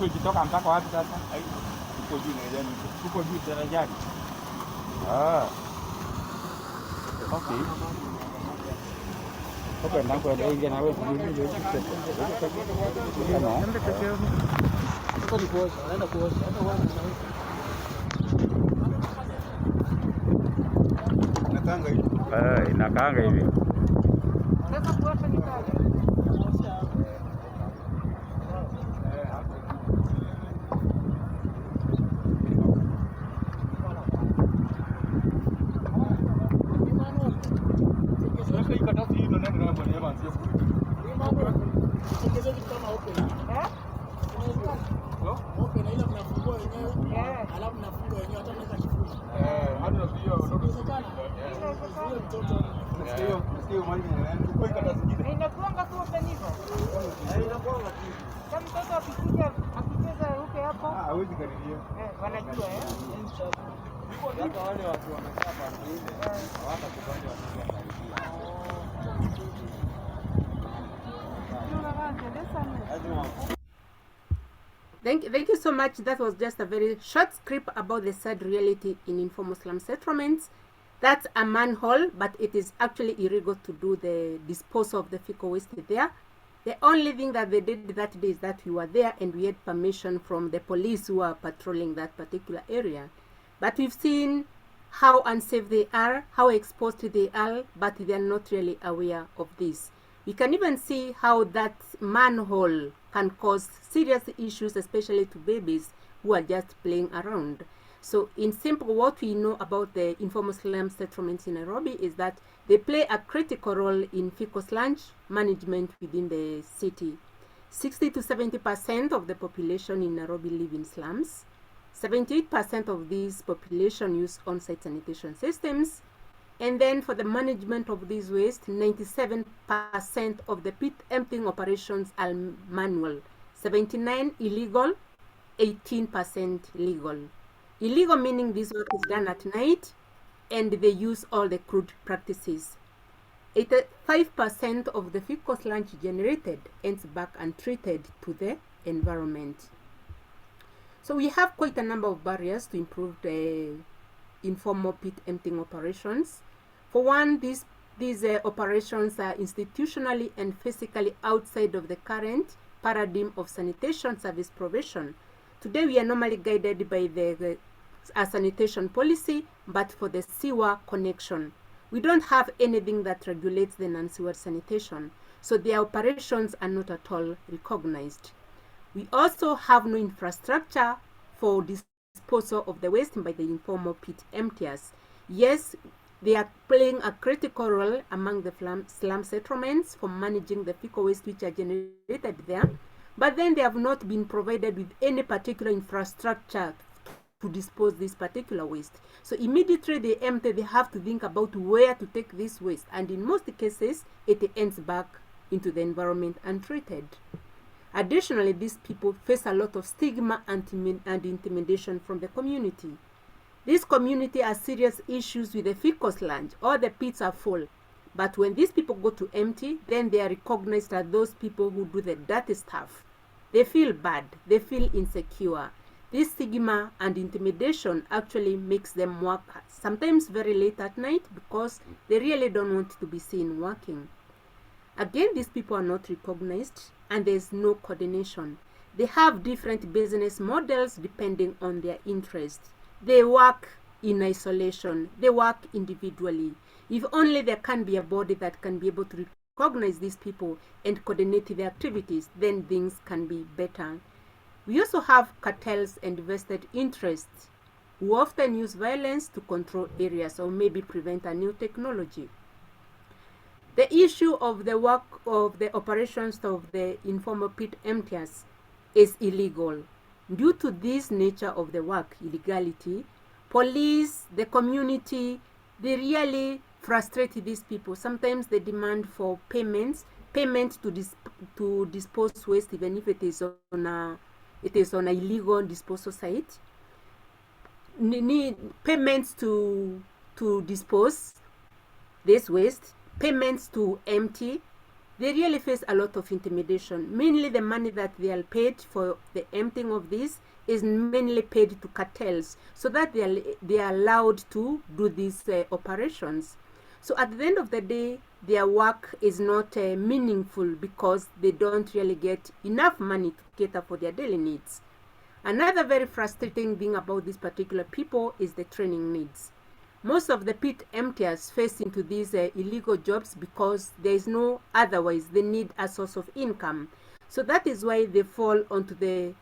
Kutoka mpaka wapi sasa? Uko juu na yani, uko juu darajani. Okay. Okay, ndio kwa ndio na wewe ndio inakaanga hivi. Thank you so much. That was just a very short script about the sad reality in informal slum settlements. That's a manhole, but it is actually illegal to do the disposal of the fecal waste there. The only thing that they did that day is that we were there and we had permission from the police who are patrolling that particular area. But we've seen how unsafe they are, how exposed they are, but they are not really aware of this. We can even see how that manhole can cause serious issues, especially to babies who are just playing around. So in simple, what we know about the informal slum settlements in Nairobi is that they play a critical role in fecal sludge management within the city. 60 to 70% of the population in Nairobi live in slums. 78% of this population use on-site sanitation systems. And then for the management of this waste, 97% of the pit emptying operations are manual, 79% illegal, 18% legal. Illegal meaning this work is done at night and they use all the crude practices. 85% of the fecal sludge generated ends back untreated to the environment. So we have quite a number of barriers to improve the informal pit emptying operations. For one, these operations are institutionally and physically outside of the current paradigm of sanitation service provision. Today, we are normally guided by the sanitation policy, but for the sewer connection. We don't have anything that regulates the non-sewer sanitation, so their operations are not at all recognized. We also have no infrastructure for disposal of the waste by the informal pit emptiers. Yes, they are playing a critical role among the slum settlements for managing the fecal waste which are generated there, but then they have not been provided with any particular infrastructure to dispose this particular waste. So immediately they empty, they have to think about where to take this waste, and in most cases it ends back into the environment untreated. Additionally, these people face a lot of stigma and intimidation from the community. This community has serious issues with the fecal sludge, or the pits are full. But when these people go to empty, then they are recognized as those people who do the dirty stuff. They feel bad, they feel insecure. This stigma and intimidation actually makes them work sometimes very late at night because they really don't want to be seen working. Again, these people are not recognized and there's no coordination. They have different business models depending on their interests. They work in isolation, they work individually. If only there can be a body that can be able to recognize these people and coordinate their activities, then things can be better. We also have cartels and vested interests who often use violence to control areas or maybe prevent a new technology. The issue of the work of the operations of the informal pit emptiers is illegal. Due to this nature of the work, illegality, police, the community, they really frustrate these people. Sometimes they demand for payment to dispose waste, even if it is on a illegal disposal site. Need payments to dispose this waste, payments to empty. They really face a lot of intimidation. Mainly the money that they are paid for the emptying of this is mainly paid to cartels, so that they are allowed to do these operations. So at the end of the day, their work is not meaningful because they don't really get enough money to cater for their daily needs. Another very frustrating thing about these particular people is the training needs. Most of the pit emptiers face into these illegal jobs because there is no otherwise. They need a source of income. So that is why they fall onto the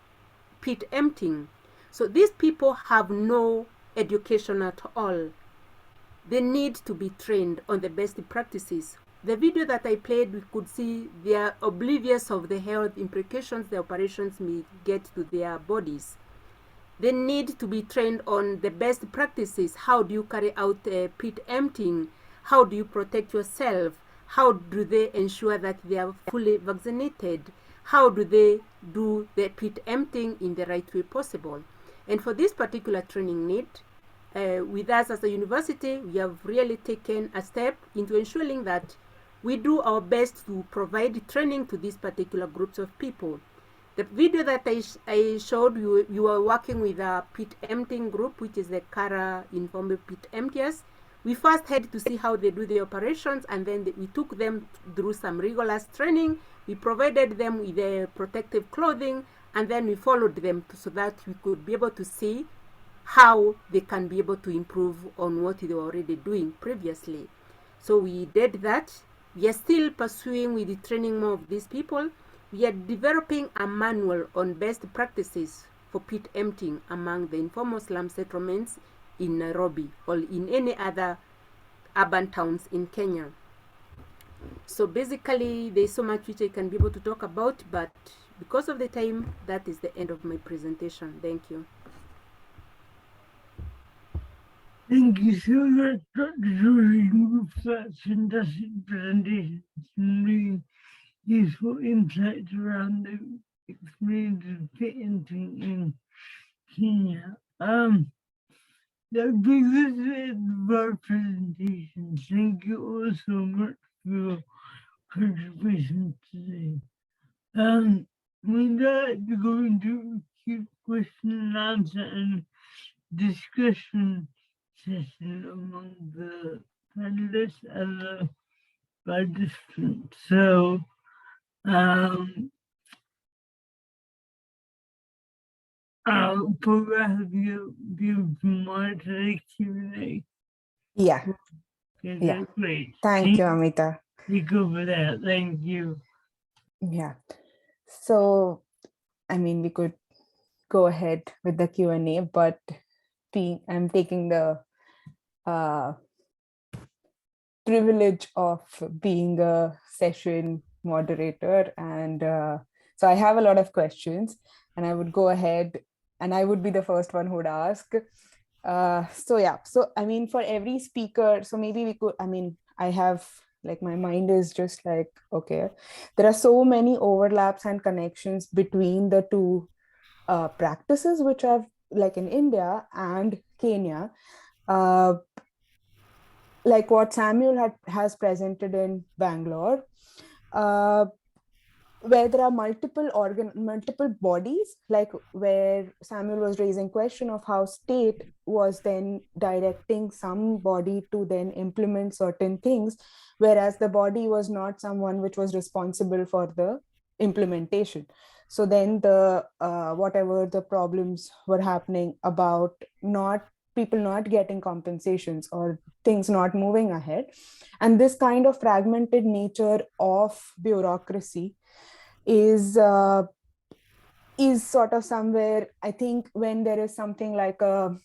pit emptying. So these people have no education at all. They need to be trained on the best practices. The video that I played, we could see they are oblivious of the health implications the operations may get to their bodies. They need to be trained on the best practices. How do you carry out pit emptying? How do you protect yourself? How do they ensure that they are fully vaccinated? How do they do the pit emptying in the right way possible? And for this particular training need, with us as a university, we have really taken a step into ensuring that we do our best to provide training to these particular groups of people. The video that I showed you were working with a pit emptying group, which is the Kara informal pit emptiers. We first had to see how they do the operations, and then we took them through some rigorous training. We provided them with the protective clothing, and then we followed them so that we could be able to see how they can be able to improve on what they were already doing previously. So we did that. We are still pursuing with the training more of these people. We are developing a manual on best practices for pit emptying among the informal slum settlements in Nairobi or in any other urban towns in Kenya. So basically, there's so much which I can be able to talk about, but because of the time, that is the end of my presentation. Thank you. Thank you so much, Dr. Jory, for that fantastic presentation. Some really useful insights around the experience of painting in Kenya. That brings us to the end of our presentation. Thank you all so much for your contribution today. We'd like to go into a question and answer and discussion session among the panelists and the participants. So, I'll provide you moderate Q&A. Yeah. Okay, Yeah. that's great. Thank you, Amita. You go for that. Thank you. Yeah. So, I mean, we could go ahead with the Q&A, but I'm taking the privilege of being a session moderator and So I have a lot of questions, and I would go ahead, and I would be the first one who would ask. So yeah, so I mean, for every speaker, so maybe we could, I mean, I have like, my mind is just like, okay, there are so many overlaps and connections between the two practices, which are like in India and Kenya. Uh, like what Samuel has presented in Bangalore, uh, where there are multiple bodies, like where Samuel was raising question of how state was then directing some body to then implement certain things, whereas the body was not someone which was responsible for the implementation. So then the whatever the problems were happening about not people not getting compensations or things not moving ahead, and this kind of fragmented nature of bureaucracy is sort of somewhere, I think, when there is something like a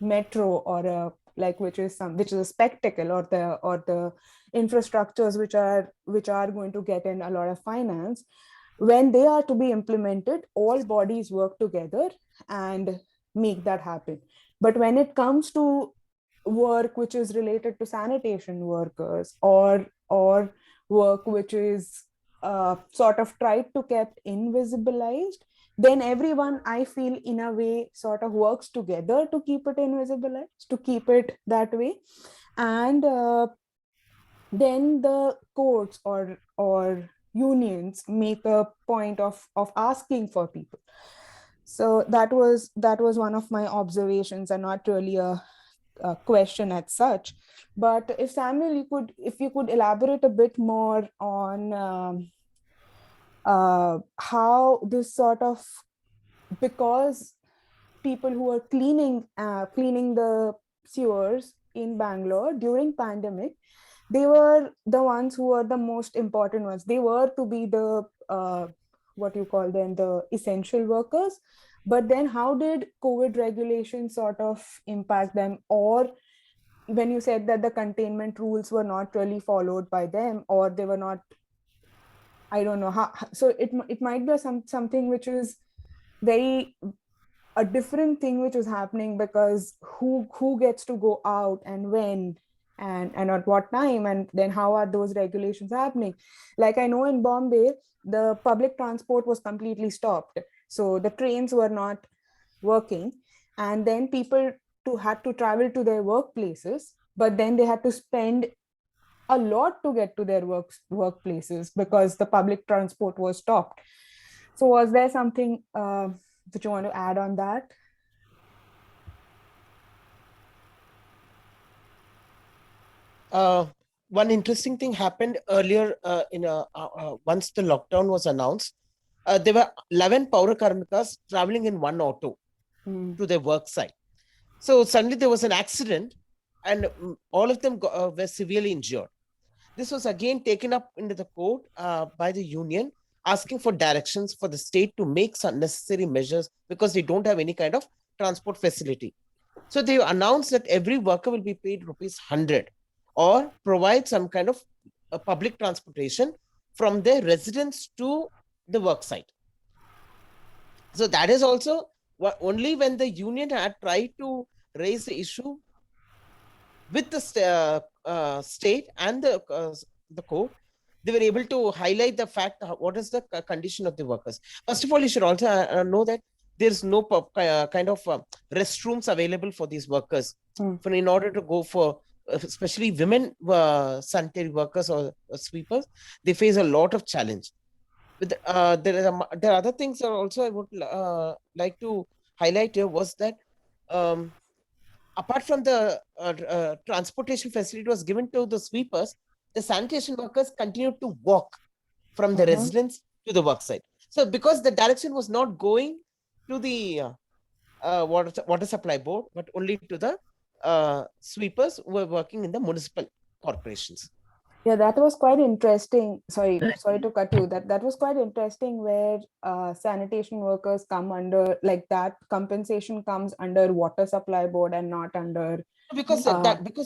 metro or a like which is a spectacle, or the infrastructures which are going to get in a lot of finance, when they are to be implemented, all bodies work together and make that happen. But when it comes to work which is related to sanitation workers, or work which is sort of tried to kept invisibilized, then everyone, I feel, in a way sort of works together to keep it invisibilized, to keep it that way. And then the courts or unions make a point of asking for people. So that was one of my observations, and not really a question as such. But if Samuel, if you could elaborate a bit more on how this sort of, because people who are cleaning the sewers in Bangalore during pandemic, they were the ones who were the most important ones. They were to be the what you call them, the essential workers. But then how did COVID regulations sort of impact them? Or when you said that the containment rules were not really followed by them, or they were not, I don't know how, so it might be something which is very a different thing which is happening, because who gets to go out and when, and at what time, and then how are those regulations happening? Like I know in Bombay, the public transport was completely stopped, so the trains were not working, and then people had to travel to their workplaces, but then they had to spend a lot to get to their workplaces because the public transport was stopped. So was there something that you want to add on that? One interesting thing happened earlier once the lockdown was announced. There were 11 Paura Karmikas traveling in one auto to their work site. So suddenly there was an accident, and all of them were severely injured. This was again taken up into the court by the union, asking for directions for the state to make some necessary measures because they don't have any kind of transport facility. So they announced that every worker will be paid ₹100 or provide some kind of public transportation from their residence to the work site. So that is also only when the union had tried to raise the issue with the state and the court, they were able to highlight the fact what is the condition of the workers. First of all, you should also know that there's no kind of restrooms available for these workers. For in order to go for especially women sanitary workers or sweepers, they face a lot of challenge. But there are other things that also I would like to highlight here was that apart from the transportation facility was given to the sweepers, the sanitation workers continued to walk from the residence to the work site. So because the direction was not going to the water supply board, but only to the sweepers who were working in the municipal corporations. Yeah, that was quite interesting. Sorry to cut you. That was quite interesting, where sanitation workers come under, like, that compensation comes under water supply board and not under, because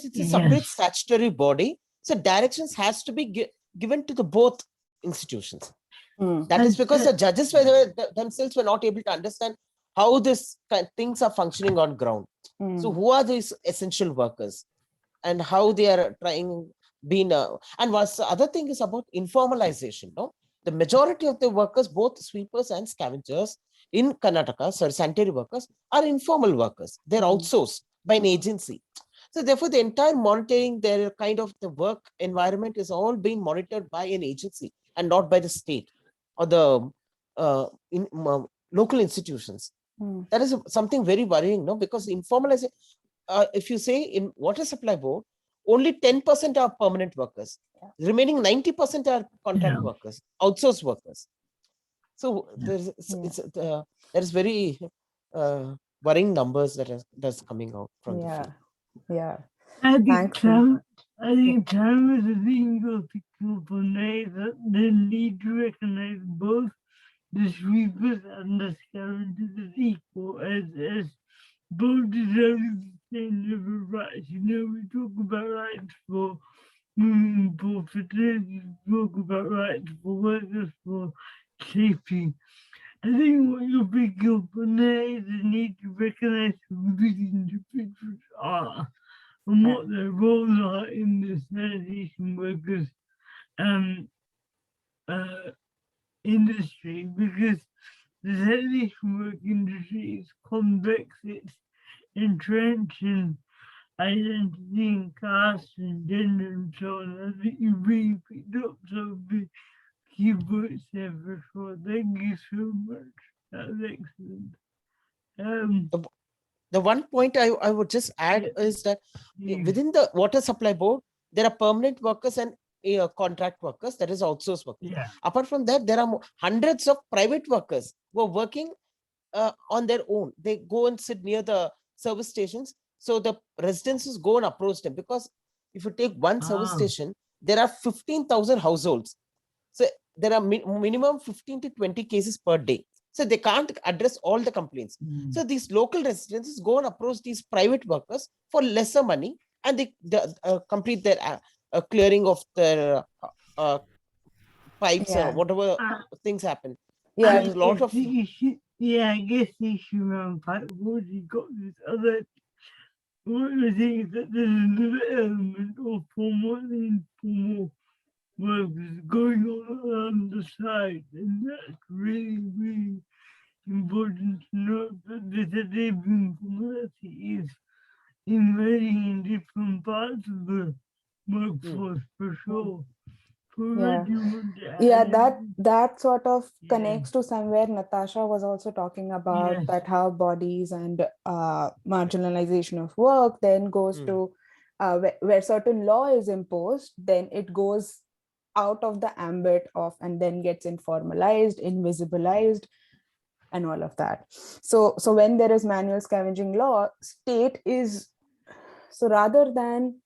it's a separate statutory body. So directions has to be given to the both institutions. That is because the judges themselves were not able to understand how this things are functioning on ground. So who are these essential workers and how they are and what's the other thing is about informalization. No, the majority of the workers, both sweepers and scavengers in Karnataka, sanitary workers, are informal workers. They're outsourced by an agency. So therefore, the entire monitoring, their kind of the work environment is all being monitored by an agency and not by the state or the local institutions. That is something very worrying, no? Because informalization, if you say in water supply board, only 10% are permanent workers. Remaining 90% are contract workers, outsourced workers. So there is very worrying numbers that's coming out from the field. Yeah. I Thanks. think time is a thing of the company that they need to recognize both the sweepers and the scavengers as equal, as both deserve the same level of rights. You know, we talk about rights for women, for fertility, we talk about rights for workers, for safety. I think what you're picking up on there is the need to recognize who these individuals are and what their roles are in the sanitation workers industry, because the sanitation work industry is complex, it's entrenched in identity and caste and gender and so on. I think you really picked up some of the key points there for sure. Thank you so much. That's excellent. The one point I would just add is that within the water supply board, there are permanent workers and contract workers, that is outsourced workers. Apart from that, there are hundreds of private workers who are working on their own. They go and sit near the service stations. So the residents go and approach them, because if you take one service station, there are 15,000 households. So there are minimum 15 to 20 cases per day. So they can't address all the complaints. So these local residents go and approach these private workers for lesser money, and they complete their clearing of their pipes or whatever things happen. Yeah, there's a lot of I guess the issue around pipe board, you got this other. What I think is that there's another element of formal and informal workers going on the side, and that's really, really important to note that the labor informality is invading in different parts of the workforce for sure. That sort of connects to somewhere Natasha was also talking about, that how bodies and marginalization of work then goes to where certain law is imposed, then it goes out of the ambit of and then gets informalized, invisibilized, and all of that. So when there is manual scavenging law, state is, so rather than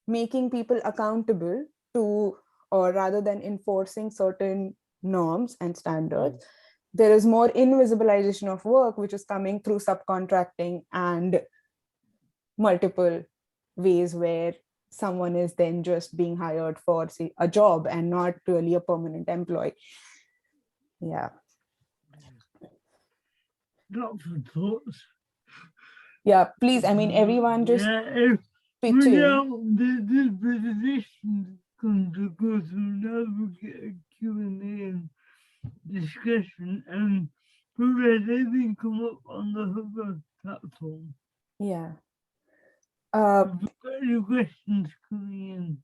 making people accountable to, or rather than enforcing certain norms and standards, there is more invisibilization of work, which is coming through subcontracting and multiple ways where someone is then just being hired for, say, a job and not really a permanent employee. Lots of thoughts. Yeah, please, I mean, everyone just pitch in. This presentation comes to go through, now we get a Q&A and discussion, and who has anything come up on the Hubble platform? Yeah. We've got any questions coming in?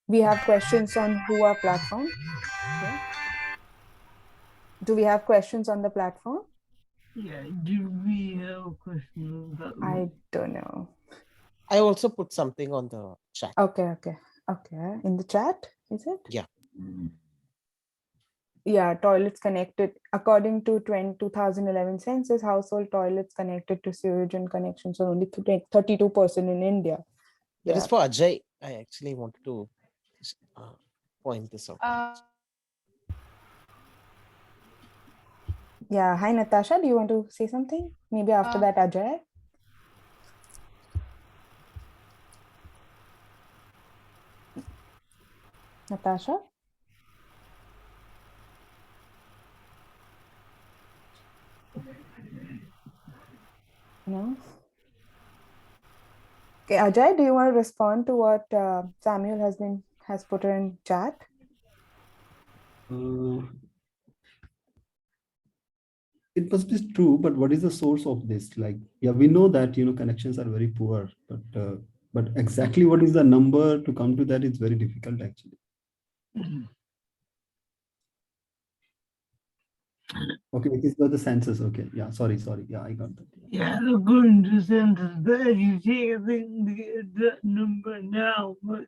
We have questions on Hua platform. Okay. Do we have questions on the platform? Yeah, do we have a question on that? I don't know. I also put something on the chat. Okay. In the chat, is it? Yeah. Yeah, toilets connected. According to 2011 census, household toilets connected to sewage and connections are only 32% in India. That is for Ajay. I actually wanted to point this out. Yeah, hi Natasha, do you want to say something? Maybe after that, Ajay? Natasha? No? Okay, Ajay, do you want to respond to what Samuel has put in chat? It must be true, but what is the source of this? Like, yeah, we know that connections are very poor, but exactly what is the number to come to that is very difficult actually. Okay, it is by the census. Okay, yeah, sorry, yeah, I got that. Yeah, according to census, but as you say, I think that number now much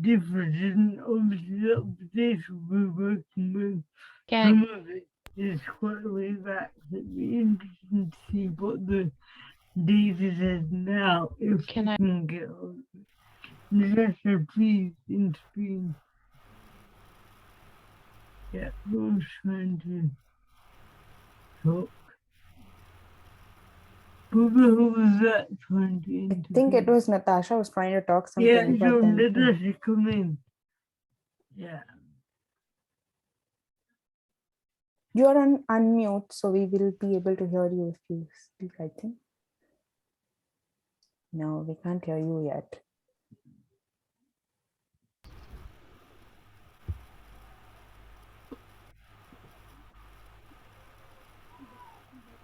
different, and obviously the data we're working with, Can some of it is quite way back. It'd be interesting to see what the data says now, if we can I can get on. Natasha, please intervene. Yeah, I was trying to talk. But who was that trying to I think it intervene? was Natasha was trying to talk Yeah, something, but sure, then Natasha, come in. Yeah. you're on unmute, so we will be able to hear you if you speak, I think. No, we can't hear you yet.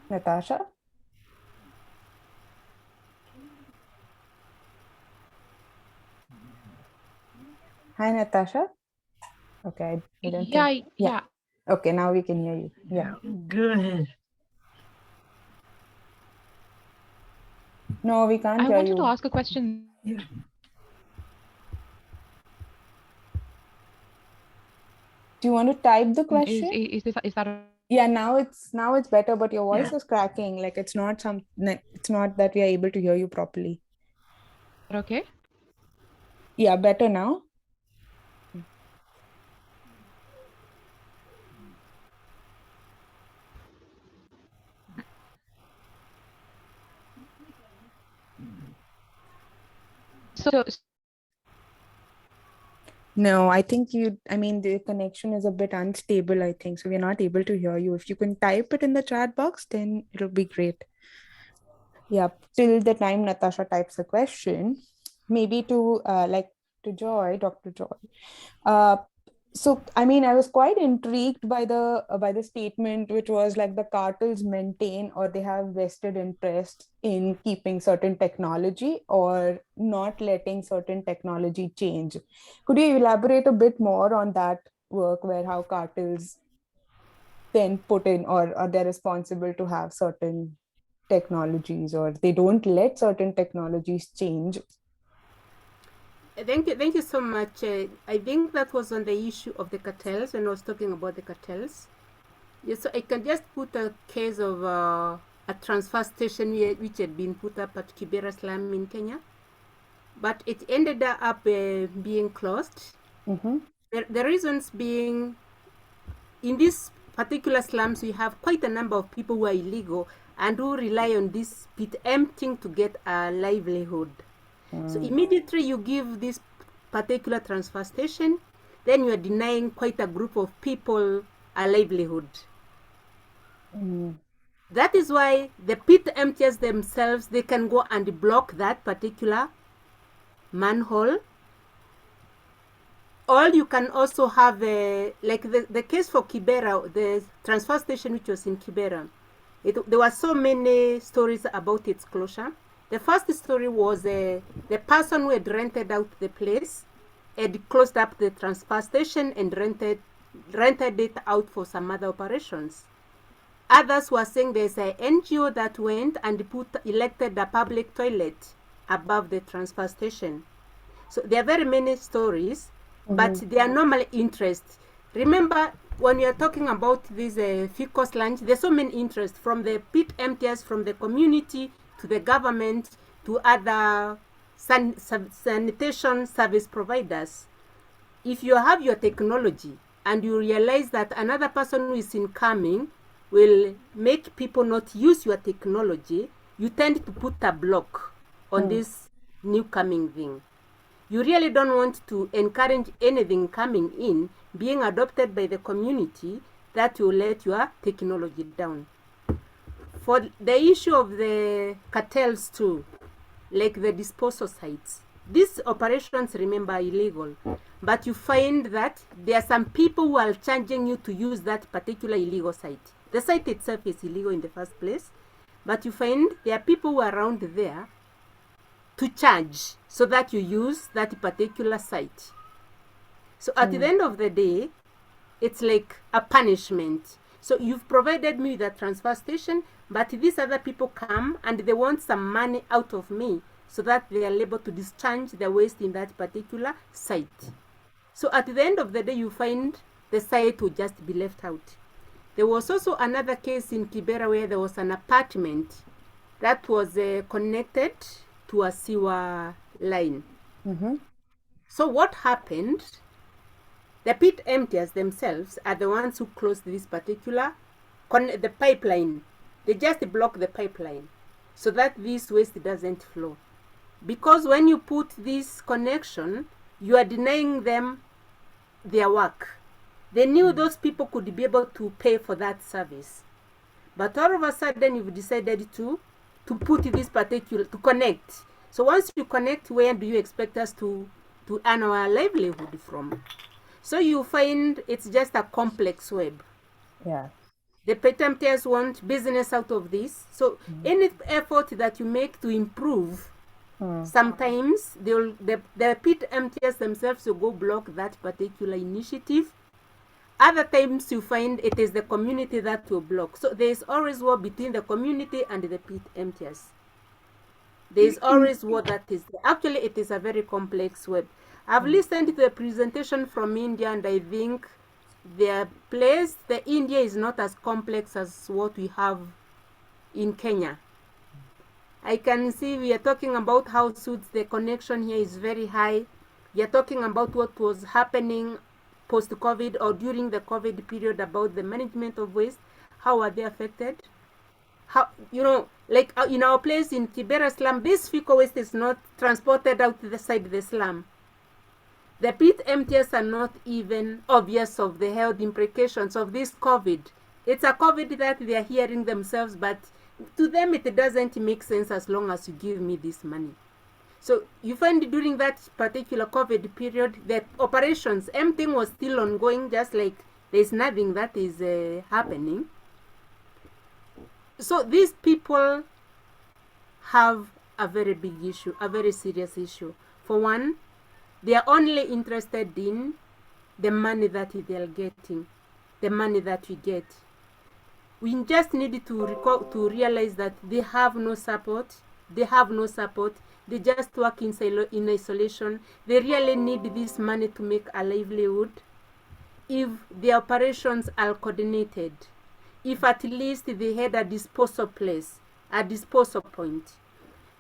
Natasha? Hi, Natasha. Okay, I don't yeah, think. Yeah. Okay, now we can hear you. Yeah. Go ahead. No, we can't I hear wanted to you. ask a question. Yeah. Do you want to type the Is question? is that Yeah, now it's better, but your voice is cracking. Like it's not that we are able to hear you properly. okay? Yeah, better now. So No, I think the connection is a bit unstable, I think. So we're not able to hear you. If you can type it in the chat box, then it'll be great. Yeah, till the time Natasha types a question, maybe to Dr. Joy. So I was quite intrigued by the statement, which was like the cartels maintain or they have vested interest in keeping certain technology or not letting certain technology change. Could you elaborate a bit more on that work, where how cartels then put in or are they responsible to have certain technologies or they don't let certain technologies change? Thank you so much. I think that was on the issue of the cartels when I was talking about the cartels. Yes, so I can just put a case of a transfer station which had been put up at Kibera Slum in Kenya, but it ended up being closed. Mm-hmm. The reasons being, in these particular slums, we have quite a number of people who are illegal and who rely on this pit emptying to get a livelihood. So immediately you give this particular transfer station, then you are denying quite a group of people a livelihood. That is why the pit emptiers themselves, they can go and block that particular manhole. Or you can also have like the case for Kibera, the transfer station which was in Kibera. There were so many stories about its closure. The first story was the person who had rented out the place had closed up the transfer station and rented it out for some other operations. Others were saying there's an NGO that went and elected a public toilet above the transfer station. So there are very many stories, but they are normal interests. Remember, when you are talking about this ficus lunch, there's so many interests, from the pit emptiers, from the community to the government to other sanitation service providers. If you have your technology and you realize that another person who is incoming will make people not use your technology, you tend to put a block on this new coming thing. You really don't want to encourage anything coming in, being adopted by the community, that will let your technology down. For the issue of the cartels too, like the disposal sites, these operations, remember, are illegal, but you find that there are some people who are charging you to use that particular illegal site. The site itself is illegal in the first place, but you find there are people who are around there to charge so that you use that particular site. So at the end of the day, it's like a punishment. So you've provided me with a transfer station, but these other people come and they want some money out of me so that they are able to discharge the waste in that particular site. So at the end of the day, you find the site will just be left out. There was also another case in Kibera where there was an apartment that was connected to a sewer line. So what happened? The pit emptiers themselves are the ones who closed this particular the pipeline. They just block the pipeline so that this waste doesn't flow. Because when you put this connection, you are denying them their work. They knew those people could be able to pay for that service. But all of a sudden, you've decided to put this particular, to connect. So once you connect, where do you expect us to earn our livelihood from? So you find it's just a complex web. Yeah. The pit emptiers want business out of this. So any effort that you make to improve, sometimes the pit emptiers themselves will go block that particular initiative. Other times you find it is the community that will block. So there is always war between the community and the pit emptiers. There is always war that is there. Actually, it is a very complex web. I've listened to the presentation from India, and I think the India is not as complex as what we have in Kenya. I can see we are talking about households. The connection here is very high. We are talking about what was happening post-COVID or during the COVID period about the management of waste. How are they affected? How, like in our place in Kibera slum, this fecal waste is not transported out to the side of the slum. The pit emptiers are not even obvious of the health implications of this COVID. It's a COVID that they are hearing themselves, but to them it doesn't make sense as long as you give me this money. So you find during that particular COVID period, the operations, emptying was still ongoing, just like there's nothing that is happening. So these people have a very big issue, a very serious issue. For one, they are only interested in the money that they are getting, the money that we get. We just need to realize that they have no support. They have no support. They just work in isolation. They really need this money to make a livelihood. If the operations are coordinated, if at least they had a disposal place, a disposal point.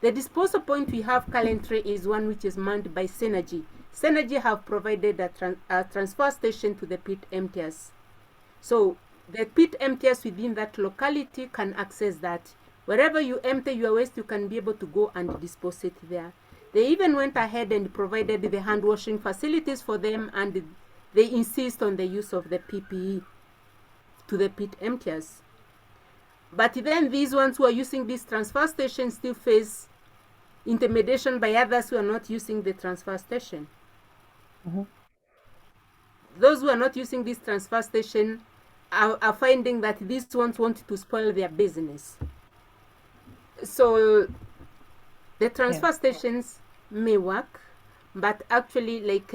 The disposal point we have currently is one which is manned by Synergy. Synergy have provided a transfer station to the pit emptiers. So the pit emptiers within that locality can access that. Wherever you empty your waste, you can be able to go and dispose it there. They even went ahead and provided the hand washing facilities for them, and they insist on the use of the PPE to the pit emptiers. But then these ones who are using this transfer station still face intimidation by others who are not using the transfer station. Those who are not using this transfer station are finding that these ones want to spoil their business. So the transfer stations may work, but actually, like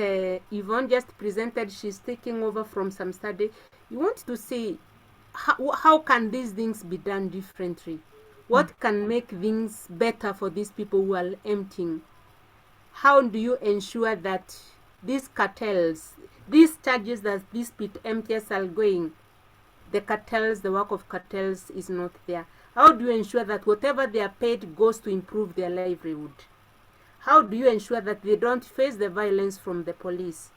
Yvonne just presented, she's taking over from some study. You want to see how can these things be done differently? What can make things better for these people who are emptying? How do you ensure that these cartels, these charges that these pit emptiers are going, the cartels, the work of cartels is not there? How do you ensure that whatever they are paid goes to improve their livelihood? How do you ensure that they don't face the violence from the police?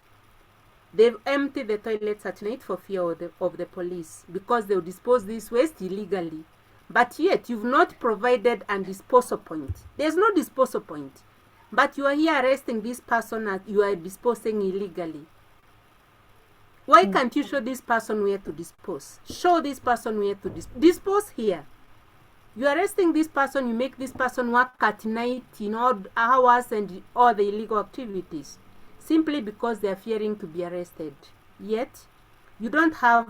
They've emptied the toilets at night for fear of the police because they'll dispose this waste illegally. But yet, you've not provided a disposal point. There's no disposal point. But you are here arresting this person as you are disposing illegally. Why can't you show this person where to dispose? Show this person where to dispose here. You're arresting this person, you make this person work at night in odd hours and all the illegal activities, simply because they are fearing to be arrested. Yet, you don't have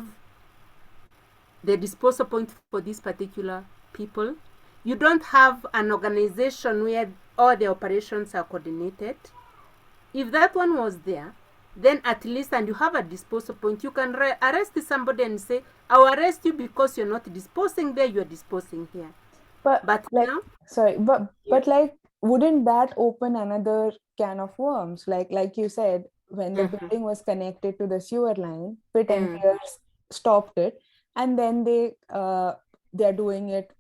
the disposal point for these particular people. You don't have an organization where all the operations are coordinated. If that one was there, then at least, and you have a disposal point, you can arrest somebody and say, I'll arrest you because you're not disposing there, you're disposing here. But like, now, sorry, but like, wouldn't that open another can of worms? Like you said, when the building was connected to the sewer line, pit emptiers stopped it, and then they're doing it,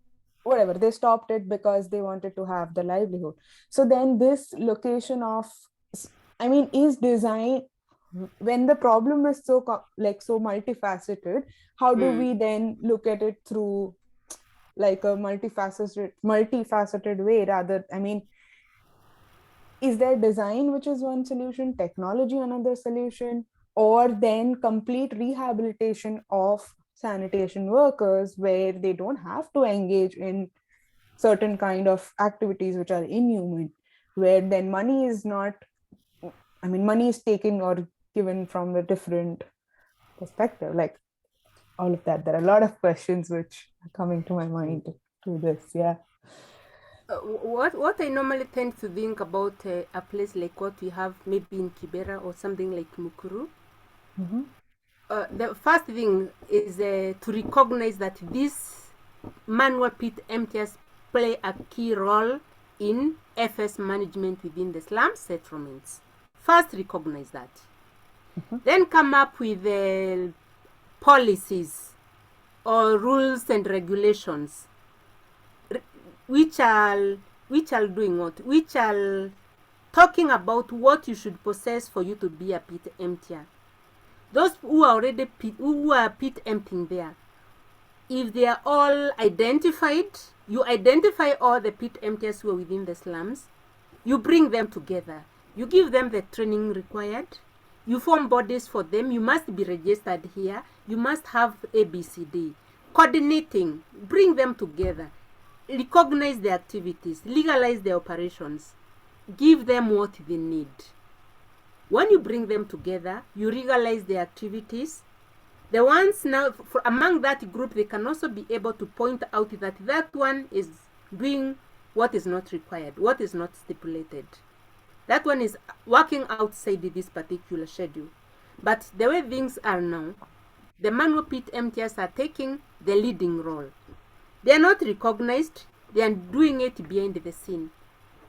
whatever. They stopped it because they wanted to have the livelihood. So then this location of, I mean, is design, when the problem is so so multifaceted, how do we then look at it through like a multifaceted way? Rather, I mean, is there design which is one solution, technology another solution, or then complete rehabilitation of sanitation workers where they don't have to engage in certain kind of activities which are inhuman, where then money is not, I mean, money is taken or given from a different perspective, like all of that. There are a lot of questions which are coming to my mind through this. Yeah. What I normally tend to think about a place like what we have maybe in Kibera or something like Mukuru, the first thing is to recognize that these manual pit emptiers play a key role in FS management within the slum settlements. First, recognize that. Then come up with the policies or rules and regulations which are doing what? Which are talking about what you should possess for you to be a pit emptier. Those who are already pit emptying there, if they are all identified, you identify all the pit emptiers who are within the slums, you bring them together, you give them the training required, you form bodies for them, you must be registered here, you must have ABCD, coordinating, bring them together, recognize their activities, legalize their operations, give them what they need. When you bring them together, you legalize their activities. The ones now, among that group, they can also be able to point out that that one is doing what is not required, what is not stipulated. That one is working outside this particular schedule. But the way things are now, the manual pit emptiers are taking the leading role. They are not recognized, they are doing it behind the scene.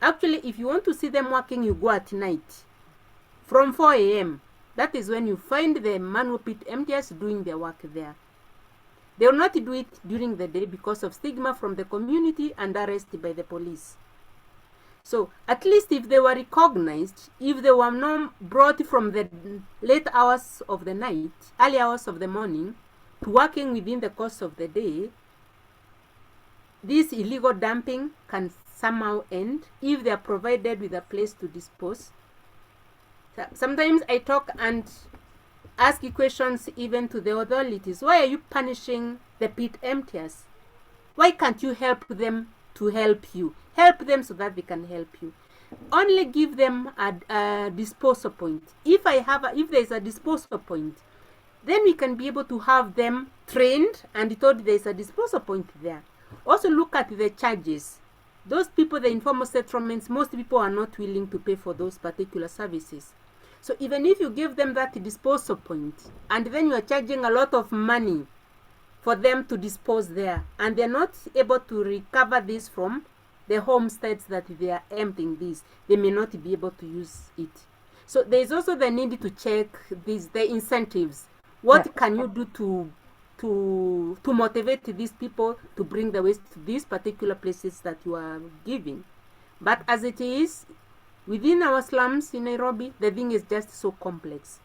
Actually, if you want to see them working, you go at night. From 4 a.m., that is when you find the manual pit emptiers doing their work there. They will not do it during the day because of stigma from the community and arrest by the police. So at least if they were recognized, if they were not brought from the late hours of the night, early hours of the morning, to working within the course of the day, this illegal dumping can somehow end if they are provided with a place to dispose. Sometimes I talk and ask questions even to the authorities. Why are you punishing the pit emptiers? Why can't you help them to help you? Help them so that they can help you. Only give them a disposal point. If there is a disposal point, then we can be able to have them trained and told there is a disposal point there. Also look at the charges. Those people, the informal settlements, most people are not willing to pay for those particular services. So even if you give them that disposal point, and then you are charging a lot of money for them to dispose there, and they're not able to recover this from the homesteads that they are emptying this, they may not be able to use it. So there is also the need to check the incentives. What can you do to motivate these people to bring the waste to these particular places that you are giving? But as it is, within our slums in Nairobi, the thing is just so complex.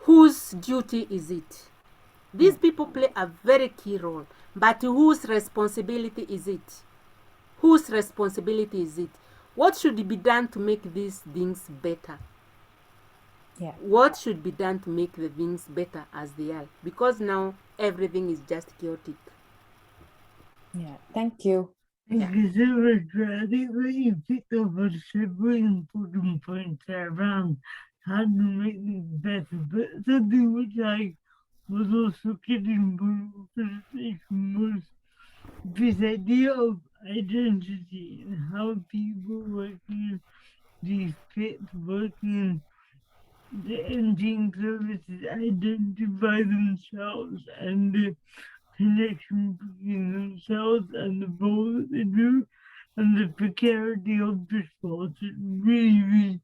Whose duty is it? These people play a very key role, but whose responsibility is it? Whose responsibility is it? What should be done to make these things better? What should be done to make the things better as they are? Because now everything is just chaotic. Yeah, thank you. Thank you so much, Radhi. You picked up on several important points around how to make this better, but something which I was also getting more conversation was this idea of identity and how people working these pits, working the engine services identify themselves and the connection between themselves and the role that they do and the precarity of this role. It's really, really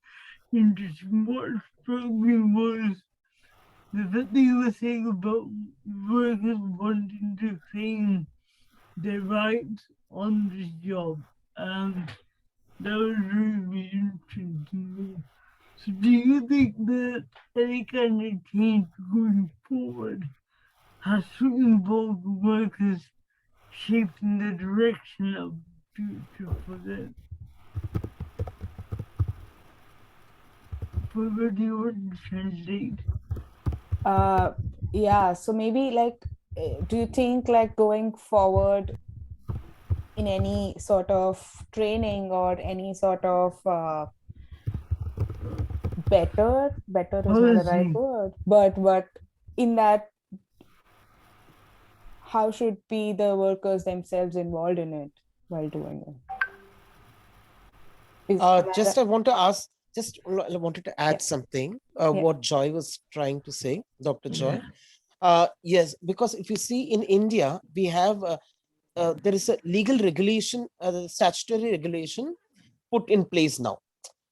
interesting. What struck me was the thing you were saying about workers wanting to claim their rights on this job. And that was really, really interesting to me. So do you think that any kind of change going forward has to involve workers shaping the direction of the future for them? For what do you want to translate? Uh, yeah, so maybe like, do you think like going forward in any sort of training or any sort of better is not the right Policy. word, but in that, how should be the workers themselves involved in it while doing it? Just I want to ask, I wanted to add Yeah. something, Yeah. what Joy was trying to say, Dr. Joy. Yeah. Yes, because if you see in India, we have, there is a legal regulation, statutory regulation put in place now.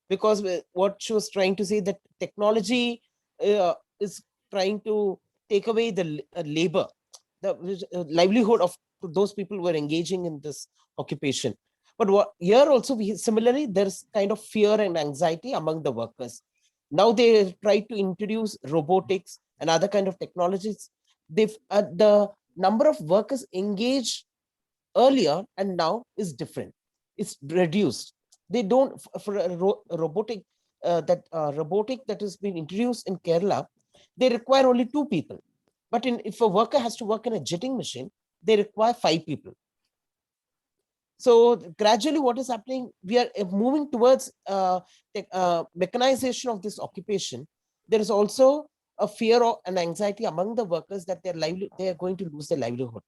Because what she was trying to say, that technology is trying to take away the labor, the livelihood of those people who are engaging in this occupation. But what here also we similarly, there's kind of fear and anxiety among the workers. Now they try to introduce robotics and other kind of technologies. They've the number of workers engaged earlier and now is different. It's reduced. They don't, for a robotic robotic that has been introduced in Kerala, they require only 2 people. But if a worker has to work in a jetting machine, they require 5 people. So gradually what is happening, we are moving towards mechanization of this occupation. There is also a fear and anxiety among the workers that they are going to lose their livelihood.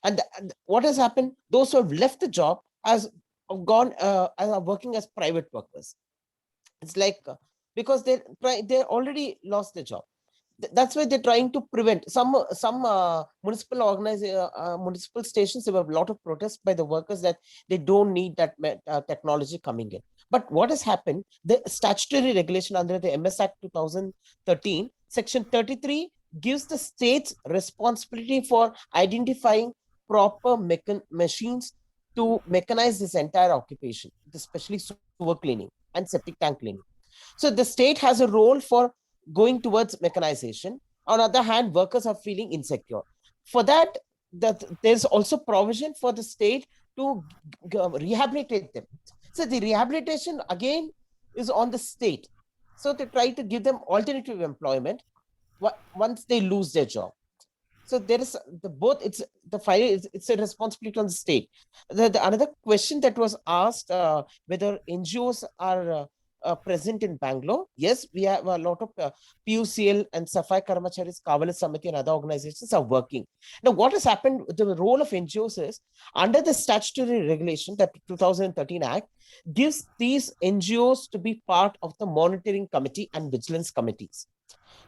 And what has happened, those who have left the job has gone are working as private workers. It's like because they already lost their job. That's why they're trying to prevent some municipal stations. There were a lot of protests by the workers that they don't need that technology coming in. But what has happened, the statutory regulation under the MS Act 2013 section 33 gives the states responsibility for identifying proper machines to mechanize this entire occupation, especially sewer cleaning and septic tank cleaning. So the state has a role for going towards mechanization. On the other hand, workers are feeling insecure. For that, there's also provision for the state to rehabilitate them. So the rehabilitation again is on the state. So they try to give them alternative employment once they lose their job. So there is it's a responsibility on the state. Another question that was asked, whether NGOs are present in Bangalore. Yes, we have a lot of PUCL and Safai Karmacharis, Kavala Samiti and other organizations are working. Now, what has happened, the role of NGOs is, under the statutory regulation, that 2013 Act gives these NGOs to be part of the monitoring committee and vigilance committees.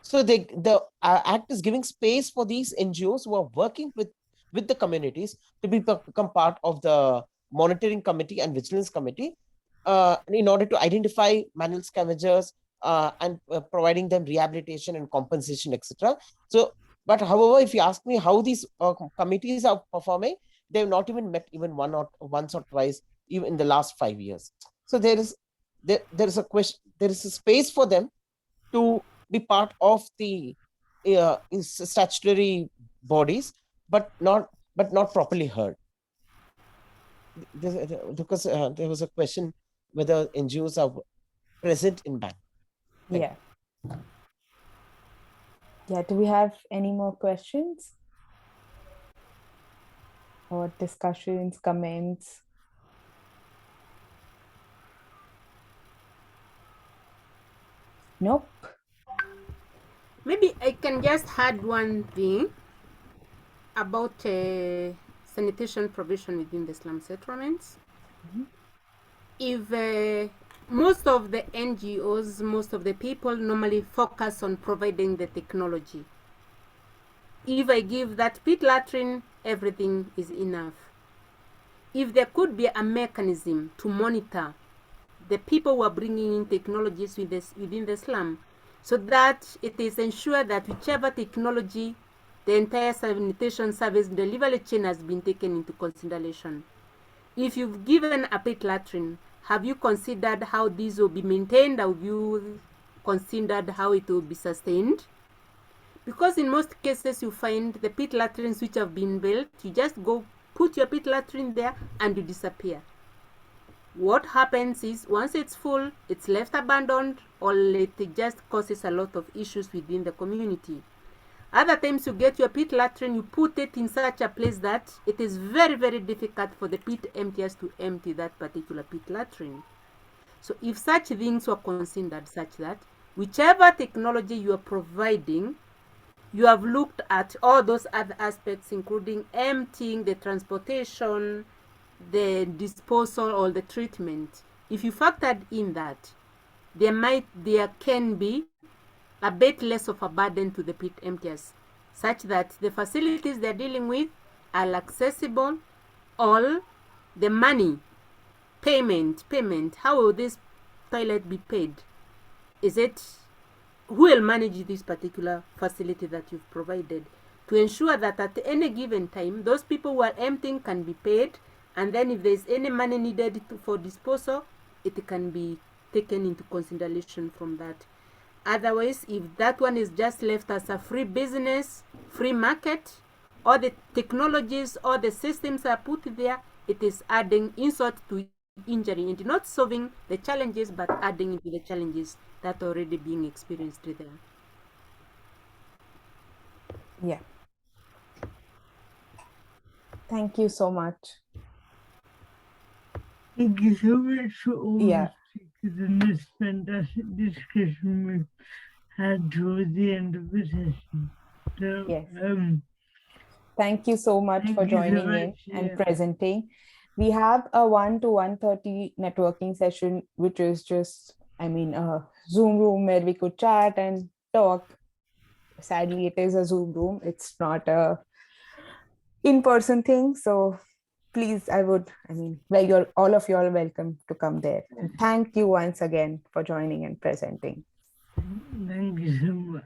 So the act is giving space for these NGOs who are working with the communities to become part of the monitoring committee and vigilance committee in order to identify manual scavengers and providing them rehabilitation and compensation, etc. So, but however, if you ask me how these committees are performing, they have not even met even once or twice even in the last 5 years. So there is a question, there is a space for them to be part of the statutory bodies, but not properly heard. Because there was a question whether NGOs are present in bank. Yeah. Yeah. Do we have any more questions? or discussions, comments? Nope. Maybe I can just add one thing about sanitation provision within the slum settlements. If most of the NGOs, most of the people normally focus on providing the technology. If I give that pit latrine, everything is enough. If there could be a mechanism to monitor the people who are bringing in technologies within the slum, so that it is ensured that whichever technology the entire sanitation service delivery chain has been taken into consideration. If you've given a pit latrine, have you considered how these will be maintained? Have you considered how it will be sustained? Because in most cases you find the pit latrines which have been built, you just go put your pit latrine there and you disappear. What happens is once it's full, it's left abandoned, or it just causes a lot of issues within the community. Other times you get your pit latrine, you put it in such a place that it is very, very difficult for the pit emptiers to empty that particular pit latrine. So if such things were considered such that whichever technology you are providing, you have looked at all those other aspects, including emptying, the transportation, the disposal, or the treatment. If you factored in that, there can be a bit less of a burden to the pit emptiers, such that the facilities they're dealing with are accessible. All the money, payment, how will this toilet be paid? Is it who will manage this particular facility that you've provided to ensure that at any given time those people who are emptying can be paid, and then if there's any money needed for disposal, it can be taken into consideration from that. Otherwise, if that one is just left as a free business, free market, all the technologies, all the systems are put there, it is adding insult to injury and not solving the challenges, but adding into the challenges that are already being experienced there. Yeah. Thank you so much. Thank you so much for all Yeah. the speakers in this fantastic discussion we had towards the end of the session. So, Yes. Thank you so much for thank you so joining in much. and Yeah. presenting. We have a 1 to 1:30 networking session, which is just, I mean, a Zoom room where we could chat and talk. Sadly, it is a Zoom room. It's not a in-person thing. So please, I mean, well, you're all of you are welcome to come there. And thank you once again for joining and presenting. Thank you so much.